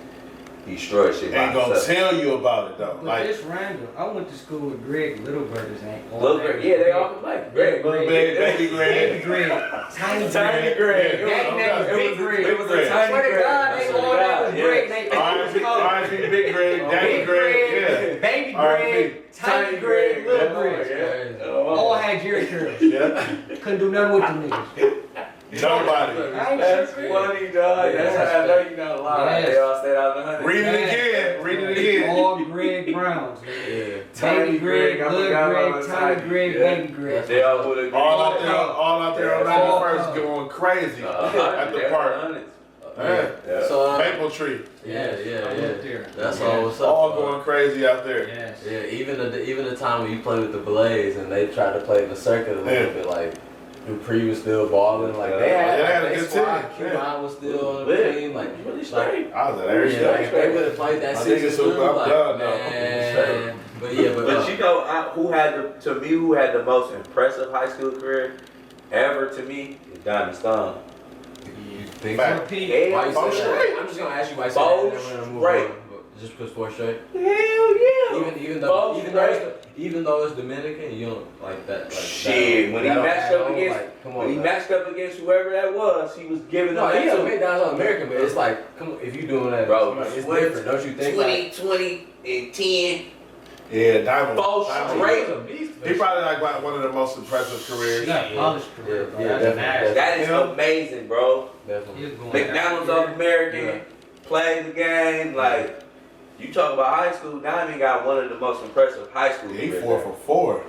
destroyed shit. Ain't by gonna himself. tell you about it though. But Like it's random. I went to school with Greg, little brothers ain't all Little that. Greg, yeah, they all can play. Greg, little big baby Baby Greg. Greg, tiny Tiny Greg. Greg. Daddy name was Big Greg. It was a tiny Swear to Greg. God, I they swear to all name God, was yeah. Greg. They R.I.P. Big Greg, Daddy Big Greg, Baby R.I.P. Greg, Tiny Greg, Little Greg. All had Jerry curls. yeah. Couldn't do nothing with them niggas. Nobody. That's funny, dog. That's how I know you're not lying. Yes. They all stayed out of the 100. Read it again. Read it again. All Greg Browns. Yeah. Baby Greg, I Little forgot Greg, about Tiny Greg, Yeah. Baby Greg. They all would have All out there on All 91st up. going crazy at the park. Yeah. So Maple Tree. yeah. I went there. That's all. What's up? All going crazy out there. Yes. Yeah, even the time when you play with the Blaze and they try to play the circuit a little Yeah. bit, like Dupree was still balling. Like they had a a good squad. team. Q9 was still on the team. Like really straight. I was at every yeah, like, if they would have played that season through, I'm like, done, man. But yeah, But you know, who had the most impressive high school career ever to me is Diamond Stone. You think Fact. so? Yeah, Why you Bo say straight. that? I'm just gonna ask you why you say Bo that. And then we're gonna move straight. on. Just because 4 straight. Hell yeah. Even though it's Dominican, you don't like that. Like, Shit, when he matched up against, come when on, he man. matched up against whoever that was, he was giving them No, that he's too. made down American, but it's like, come on, if you doing that, Bro, like, it's what? different, don't you think? Like, 20 and 10. Yeah, Diamond. Bo Diamond. straight. he's a beast. He probably like one of the most impressive He careers. got a polished career, bro. Yeah, That's definitely. nasty. That is Yeah. amazing, bro. Definitely. He was going McDonald's out All American, Yeah. played the game. Like, you talk about high school, Diamond got one of the most impressive high school He careers. 4 for 4.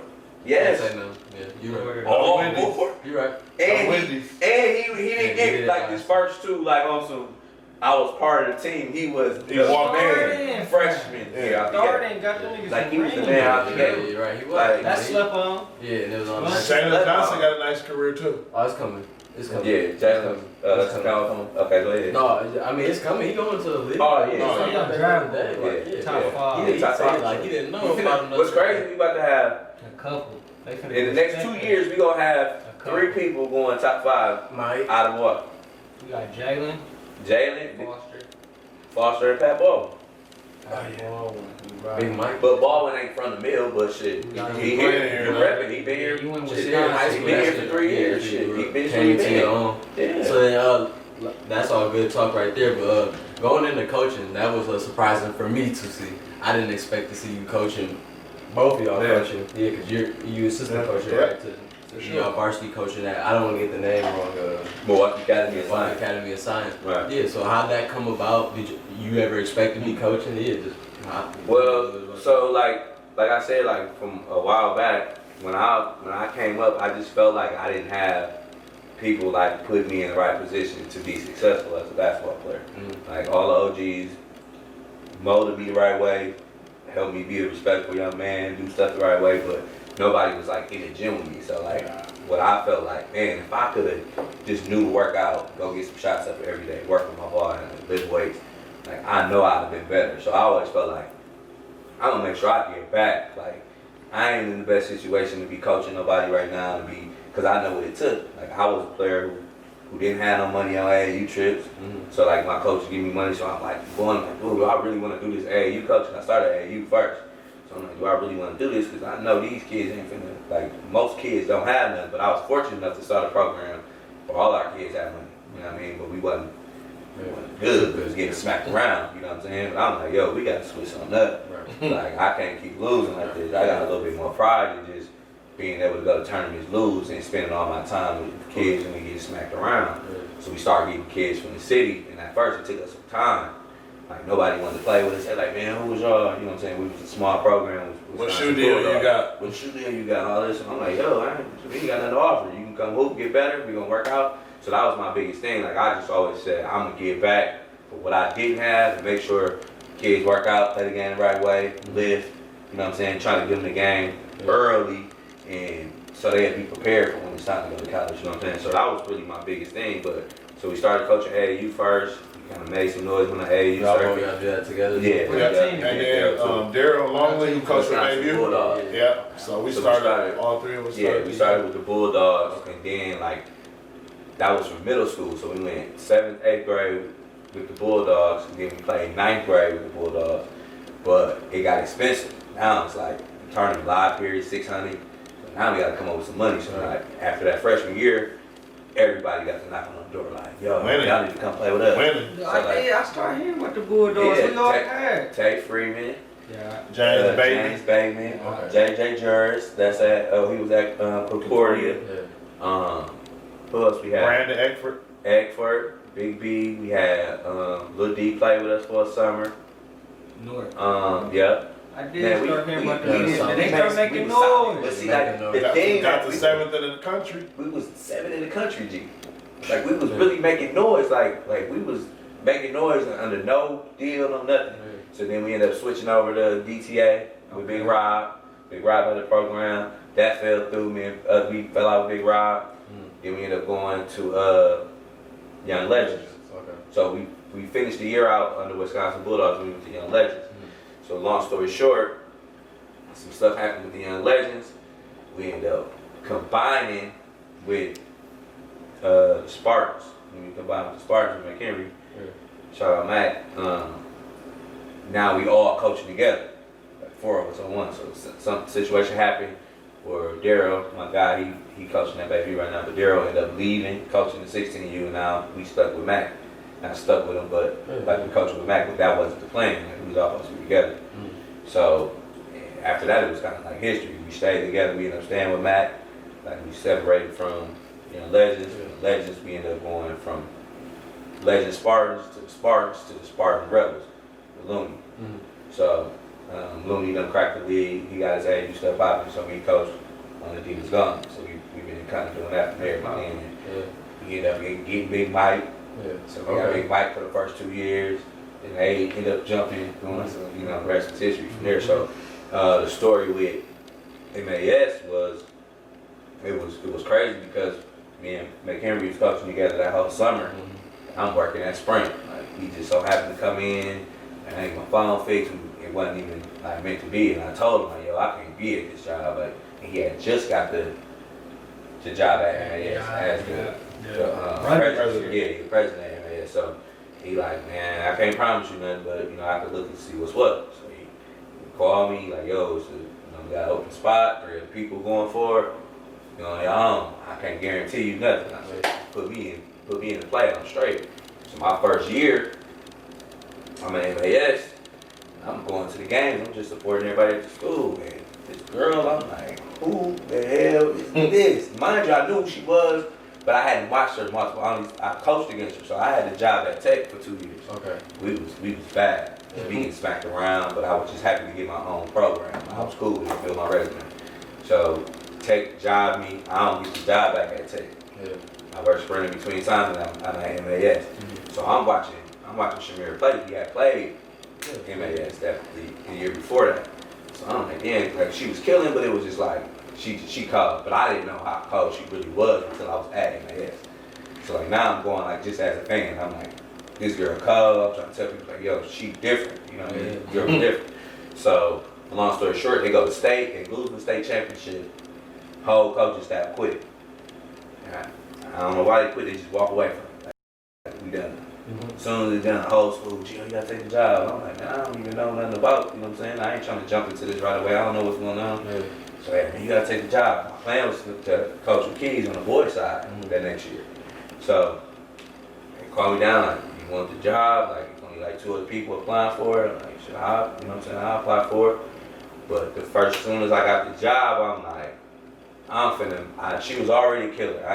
Yes. Say no. Yeah, you right. All Wendy's. four. You right. And Wendy's. he didn't he get did like it his first two, like on some. I was part of the team. He was He the walked man, in. freshman. Yeah. out the Guard gate. ain't got them niggas Like, some he was the rings. man out the Yeah, gate. you're right. He was. Like, That slept on. Yeah, and it was on. Well, Jalen Johnson got a nice career too. Oh, it's coming. It's coming. Yeah, It's Jalen. coming. It's coming. Okay, go ahead. No, I mean it's coming. He going to the league. Oh, yeah. Oh, He yeah. got drafted that day. Like, Yeah, Top yeah. five. He didn't Top say five. like he didn't know We about finna- another. What's crazy? We about to have A couple. They finna in the go next 2 second. years. We gonna have A couple. 3 people going top 5 Mike. out of what? We got Jalen, Jalen, Foster, Foster, and Pat Baldwin. Big Mike. But Baldwin ain't from the mill, but shit, he playing here, here, he man. repping, he been here. You went with Shit, Scott. high school, been here for 3 years. Shit, he been came to been. your own. Yeah. So then, that's all good talk right there. But going into coaching, that was surprising for me to see. I didn't expect to see you coaching, both of y'all Yeah. coaching. Yeah, because you assistant Yeah. coaching, Yeah. right? Y'all varsity coaching that. I don't want to get the name wrong. Milwaukee Academy of Milwaukee Science. Academy of Science. Right. Yeah. So how'd that come about? Did you ever expect to be coaching? Yeah. Just Well, so like I said, like from a while back, when I came up, I just felt like I didn't have people like put me in the right position to be successful as a basketball player. Like all the OGs molded me the right way, helped me be a respectful young man, do stuff the right way, but nobody was like in the gym with me. So like what I felt like, man, if I could have just knew to work out, go get some shots up every day, work with my ball and lift weights, like I know I'd have been better. So I always felt like I'm gonna make sure I get back. Like I ain't in the best situation to be coaching nobody right now because I know what it took. Like I was a player who didn't have no money on AAU trips. So like my coach give me money, so I'm like going like, dude, do I really want to do this AAU coaching? I started AAU first. So I'm like, do I really want to do this? Because I know these kids ain't finna, like most kids don't have nothing, but I was fortunate enough to start a program where all our kids had money. You know what I mean? But we wasn't good. We was getting smacked around, you know what I'm saying? But I'm like, yo, we got to switch something up. Like, I can't keep losing like this. I got a little bit more pride in just being able to go to tournaments, lose, and spending all my time with the kids and we get smacked around. So we started getting kids from the city, and at first it took us some time. Like, nobody wanted to play with us. They're like, man, who was y'all? You know what I'm saying? We was a small program. What shoe deal you got? What shoe deal you got? All this. And I'm like, yo, we ain't got nothing to offer. You can come hoop, get better, we gonna work out. So that was my biggest thing. Like, I just always said, I'm gonna give back for what I didn't have and make sure kids work out, play the game the right way, lift, you know what I'm saying, trying to get them the game early and so they'd be prepared for when it's time to go to college, you know what I'm saying? So that was really my biggest thing, but so we started coaching AAU first, we kind of made some noise when the AAU Y'all started. gotta do that together. Yeah. What yeah, team? yeah, And yeah, then Daryl Longley, who coached with Wisconsin Bayview. Bulldogs. Yeah. So we So we started, started- all three of us Yeah, started. we started with the Bulldogs, and then like that was from middle school. So we went 7th, 8th grade with the Bulldogs, and then we played 9th grade with the Bulldogs. But it got expensive. Now it's like tournament live period 600. So now we got to come up with some money. So like after that freshman year, everybody got to knock on the door like, yo, Winning. y'all need to come play with us. Winning. So, like, I started hearing about the Bulldogs. Yeah, Who y'all had? Tay Freeman, Yeah. James Bailey. James Bateman, Okay. JJ Juris. That's at he was at Concordia. Yeah. Who else we had? Brandon Eckford. Eggford, Big B. We had Lil D play with us for a summer. North. Yeah. I did Man, start hearing about we- the we- Bulldogs. They we start we making was solid. But noise. see, like Making the noise. thing, Got like, the we, 7th in the country. we was 7 in the country, G. Like we was really making noise. Like we was making noise under no deal, no nothing. So then we ended up switching over to DTA with Big Rob. Big Rob had the program. That fell through. Me and we fell out with Big Rob. Then we ended up going to Young Legends. Okay. So we finished the year out under Wisconsin Bulldogs and we went to Young Legends. So long story short, some stuff happened with the Young Legends. We ended up combining with the Spartans. When we combined with the Spartans with McHenry, shout out Matt. Now we all coaching together, like 4 of us on one. So some situation happened where Daryl, my guy, he coaching that baby right now, but Daryl ended up leaving, coaching the 16U, and now we stuck with Mac. Not stuck with him, but like we coaching with Mac, but that wasn't the plan. Like, we was all supposed to be together. So after that, it was kind of like history. We stayed together. We ended up staying with Mac. Like we separated from Legends. Legends, we ended up going from Legend Spartans to the Spartan Rebels with Looney. So Looney done cracked the league. He got his age stuff popping, so we coached on the Divas Gone. So we've been kind of doing that from there. And we ended up getting Big Mike. So we got Big Mike for the first 2 years. And they ended up jumping, doing some, the rest is history from there. So the story with MAS was, it was crazy because me and McHenry was coaching together that whole summer. I'm working that spring. Like, he just so happened to come in and I had my phone fixed. It wasn't even like meant to be. And I told him, like, yo, I can't be at this job. Like, and he had just got the job at MAS as the president. Yeah, the president at MAS. So he like, man, I can't promise you nothing, but I could look and see what's what. So he called me like, yo, it's we got an open spot, 3 people going for it. Your own. I can't guarantee you nothing. I said, put me in the play, I'm straight. So my first year, I'm at MAS. I'm going to the games. I'm just supporting everybody at the school. And this girl, I'm like, who the hell is this? Mind you, I knew who she was, but I hadn't watched her multiple. I coached against her, so I had a job at Tech for 2 years. Okay. We was bad. We getting smacked around, but I was just happy to get my own program. I was cool with it, fill my resume. So Tech jobbed me. I don't get the job back at Tech. I work sprinting between times and I'm at MAS. So I'm watching Shamir play. He had played MAS the year before that. So I'm like, damn, like she was killing, but it was just like she called, but I didn't know how cold she really was until I was at MAS. So like now I'm going like just as a fan, I'm like, this girl cold. I'm trying to tell people like, yo, she different. You know what I mean? Girl different. So long story short, they go to state, they lose the state championship. Whole coaching staff quit. I don't know why they quit. They just walk away from it. Like, we done. As soon as they done whole school, Gio, you gotta take the job. I'm like, man, I don't even know nothing about, you know what I'm saying? I ain't trying to jump into this right away. I don't know what's going on. So, hey, man, you gotta take the job. My plan was to coach with kids on the boys' side that next year. So, they called me down, like, you want the job? Like, it's only like 2 other people applying for it. I'm like, should I, you know what I'm saying? I'll apply for it. But as soon as I got the job, I'm like, she was already a killer.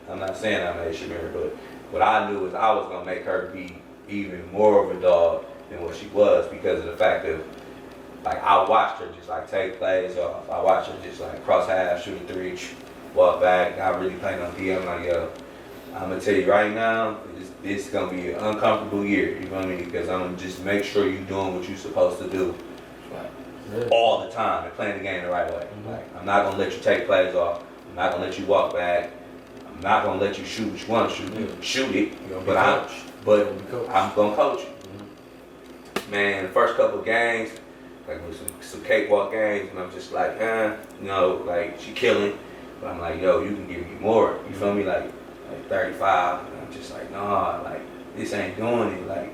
I'm not saying I made Shamir, but what I knew is I was gonna make her be even more of a dog than what she was because of the fact of, like, I watched her just like take plays off. I watched her just like cross half, shoot a 3, walk back. I really playing on D. I'm like, yo, I'm gonna tell you right now, this is gonna be an uncomfortable year. You know what I mean? Because I'm gonna just make sure you're doing what you're supposed to do. All the time and playing the game the right way. Like, I'm not gonna let you take plays off. I'm not gonna let you walk back. I'm not gonna let you shoot what you want to shoot. Shoot it, but I'm gonna coach you. Man, the first couple of games, like with some cakewalk games, and I'm just like, like she killing, but I'm like, yo, you can give me more. You feel me? Like 35, and I'm just like, nah, like this ain't doing it. Like,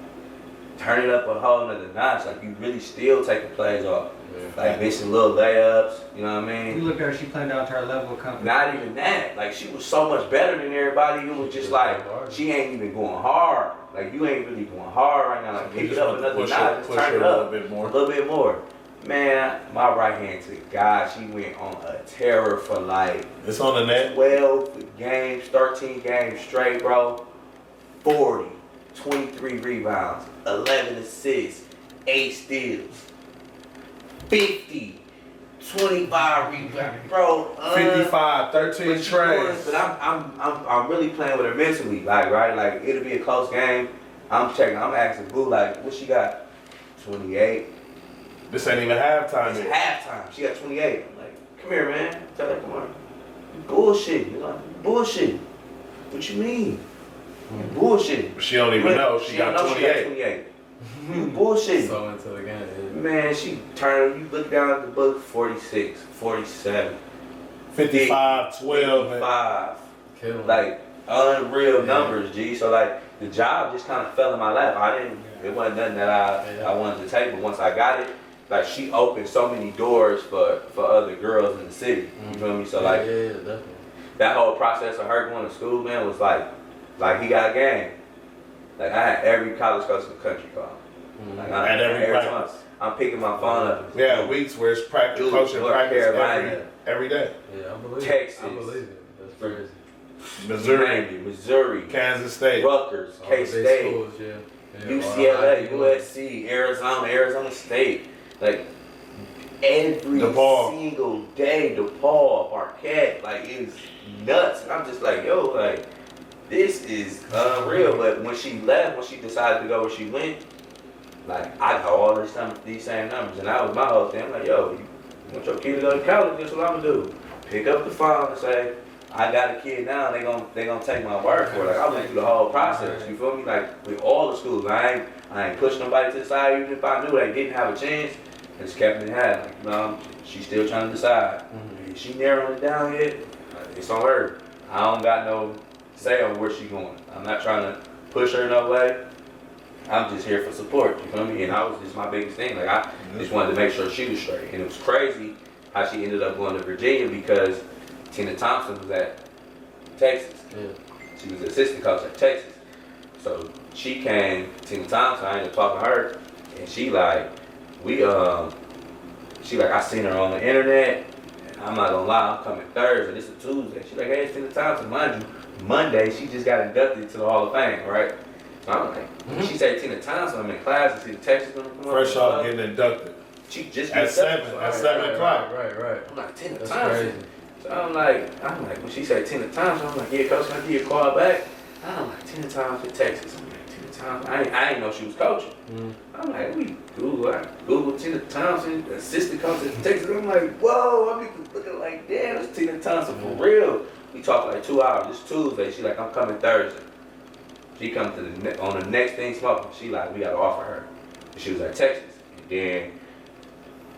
turn it up a whole nother notch. Like, you really still taking plays off. Like, missing little layups, you know what I mean? You look at her, she playing down to her level of confidence. Not even that. Like, she was so much better than everybody. It was just like, she ain't even going hard. Like, you ain't really going hard right now. Like, pick it up another notch. Turn it up. A little bit more. Man, my right hand to God, she went on a terror for like, it's on the net. 12 games, 13 games straight, bro. 40, 23 rebounds, 11 assists, 8 steals, 50, 25 rebounds, bro. 55, 13 trades. But I'm really playing with her mentally, like, right? Like, it'll be a close game. I'm asking Boo, like, what she got? 28. This ain't even halftime It's yet. halftime. She got 28. I'm like, come here, man. Tell her, come on. You bullshitting. You're like, you bullshitting. What you mean? You bullshitting. She don't even know. She got don't know 28. 28. You bullshitting. So into the game. Yeah. Man, she turned, you look down at the book, 46, 47, 55, 12. 55. Killing. Like, unreal numbers, G. So, like, the job just kind of fell in my lap. It wasn't nothing that I wanted to take, but once I got it, like, she opened so many doors for other girls in the city. You feel me? So, like, yeah, definitely. that whole process of her going to school, man, was like he got a game. Like, I had every college coach in the country call. Like, At every practice. time I'm picking my phone up. We had weeks where it's practice, coaching North practice Carolina. every day. Yeah, I believe Texas. it. I believe it. That's crazy. Missouri, Kansas State. Rutgers, All the big K-State, schools, yeah. Yeah, UCLA, all the high USC, Arizona State. Like, every DePaul. single day, DePaul, Marquette, like, it's nuts. And I'm just like, yo, like, this is unreal. But when she left, when she decided to go where she went, like, I got all these same numbers. And that was my whole thing. I'm like, yo, you want your kid to go to college? Guess what I'm gonna do? Pick up the phone and say, I got a kid now, and they gonna take my word for it. Like, I went through the whole process, you feel me? Like, with all the schools, I ain't pushed nobody to the side, even if I knew they didn't have a chance. I just kept it in hand. Like, you know, she's still trying to decide. Is she narrowing it down yet? It's on her. I don't got no say on where she going. I'm not trying to push her no way. I'm just here for support, you feel me? And that was just my biggest thing. Like, I just wanted to make sure she was straight. And it was crazy how she ended up going to Virginia because Tina Thompson was at Texas. Yeah. She was the assistant coach at Texas. So she came, Tina Thompson, I ended up talking to her, and she like, I seen her on the internet, and I'm not gonna lie, I'm coming Thursday, this is Tuesday. She like, hey, it's Tina Thompson, mind you, Monday, she just got inducted to the Hall of Fame, right? So I'm like, when she said Tina Thompson, I'm in class, and see the Texas gonna come up. Fresh off getting inducted. She just At got 7 o'clock. Right. I'm like, Tina That's Thompson. crazy. So I'm like, when she said Tina Thompson, I'm like, yeah, coach, can I give you a call back? I'm like, Tina Thompson, Texas. I'm like, Tina Thompson. I didn't know she was coaching. I'm like, let me Google Tina Thompson, assistant coach at Texas. I'm like, whoa, I be looking like, damn, it's Tina Thompson for real. We talked like 2 hours. It's Tuesday. She like, I'm coming Thursday. She comes to on the next thing smoking. She like, we got to offer her. And she was at Texas. And then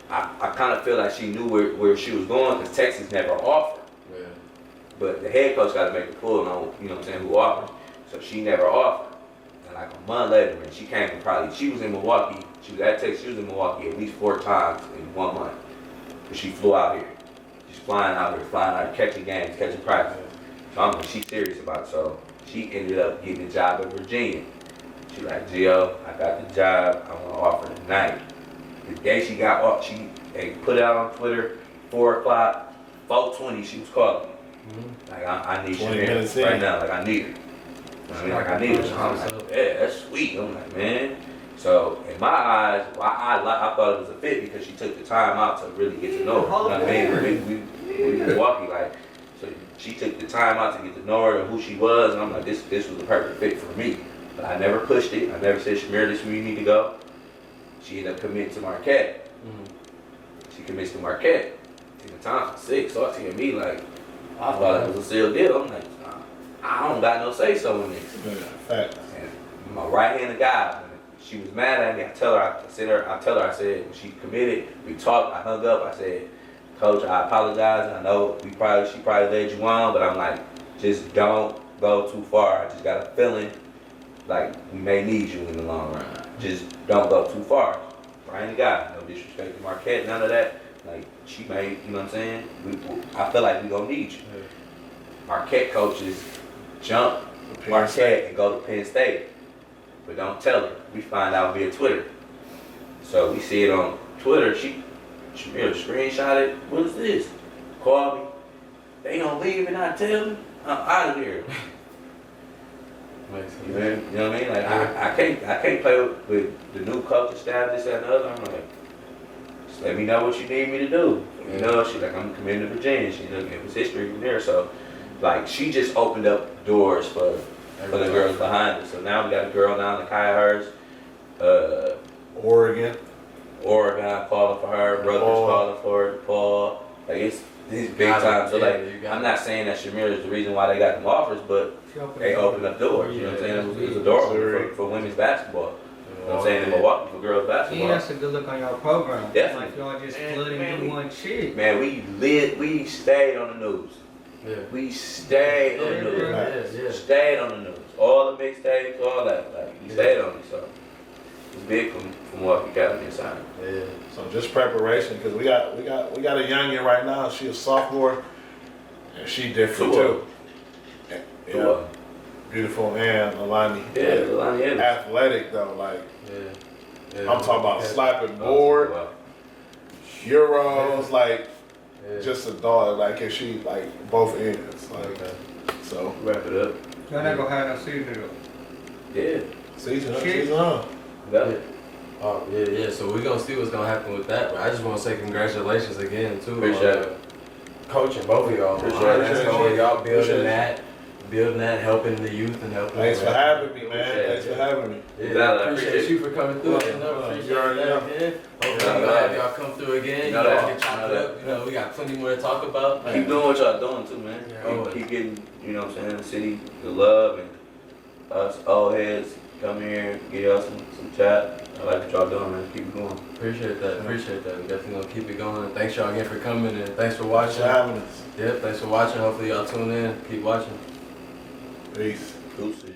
I kind of feel like she knew where she was going because Texas never offered. Yeah. But the head coach got to make the pull on, you know what I'm saying, who offered. So she never offered. And like a month later, man, she came from she was in Milwaukee. She was at Texas. She was in Milwaukee at least 4 times in 1 month. But she flew out here. She's flying out here, catching games, catching practice. So I'm like, she's serious about it. So she ended up getting a job in Virginia. She like, Gio, I got the job. I want to offer tonight. The day she got off, they put it out on Twitter, 4 o'clock, 4:20, she was calling me. Like, I need you here right now. Like, I need her. I mean, like, I need her. So I'm like, yeah, that's sweet. I'm like, man. So, in my eyes, I thought it was a fit because she took the time out to really get to know her. You know what I mean? We were walking, like, so she took the time out to get to know her and who she was, and I'm like, this was the perfect fit for me. But I never pushed it. I never said, Shamir, this is where you need to go. She ended up committing to Marquette. She commits to Marquette. Tina Thompson, 6, talking to me like, I thought it was a sealed deal. I'm like, I don't got no say so in this. Fact. And my right hand guy, when she was mad at me, I tell her, I said, when she committed, we talked, I hung up, I said, Coach, I apologize. I know she probably led you on, but I'm like, just don't go too far. I just got a feeling like we may need you in the long run. Just don't go too far. Brian the guy, no disrespect to Marquette, none of that. Like, she may, you know what I'm saying? I feel like we gonna need you. Marquette coaches jump Marquette and go to Penn State, but don't tell her. We find out via Twitter. So we see it on Twitter. She screenshot it. What is this? Call me. They gonna leave and not tell me? I'm out of here. You know what I mean? Like, I can't play with the new coaching staff, this, that, and the other. I'm like, just let me know what you need me to do. You know, she's like, I'm committed to Virginia. She looked at his history from there. So, like, she just opened up doors for the girls behind us. So now we got a girl down in Kyle Hurst, Oregon calling for her, Rutgers calling for her, DePaul. Like, it's big time. So Yeah, like, you got I'm not saying that Shamir is the reason why they got them offers, but they opened up doors. You know what I'm saying? It was a door opener for women's basketball. You know what I'm saying? In Milwaukee for girls basketball. Yeah, that's a good look on your program. Definitely. Like y'all just flooding in one chick. Man, we stayed on the news. Yeah. We stayed on the news. Yeah. Stayed on the news. All the mixtapes, all that. Like, we stayed on it. So it's big from Milwaukee Academy side. Yeah. So just preparation, because we got a youngin right now. She a sophomore, and she different too. Yeah, beautiful and Alani. Yeah, Alani is. Athletic though, like Yeah. I'm talking about slapping board, euros, like just a dog. Like if she like both ends, like so. Wrap it up. Y'all not gonna have no season though. Yeah. Season on. Got Yeah. Oh yeah. So we're gonna see what's gonna happen with that. But I just want to say congratulations again too. Appreciate it. Coaching both of y'all. Appreciate it. Y'all building that, helping the youth and helping. Thanks for having me, man. Appreciate Thanks it. for having me. Yeah, I appreciate appreciate you for coming through. You already know. Hopefully we'll have y'all come through again. You Know guys that. get chopped Know up. You know, we got plenty more to talk about. Keep doing what y'all doing too, man. Yeah. Keep getting, you know what I'm saying, the city, the love, and us old heads come here, get y'all some chat. I like what y'all doing, man. Keep it going. Appreciate that. We definitely gonna keep it going. Thanks y'all again for coming and thanks for Thanks watching. for having us. Yep, thanks for watching. Hopefully y'all tune in. Keep watching. Peace. Deuces.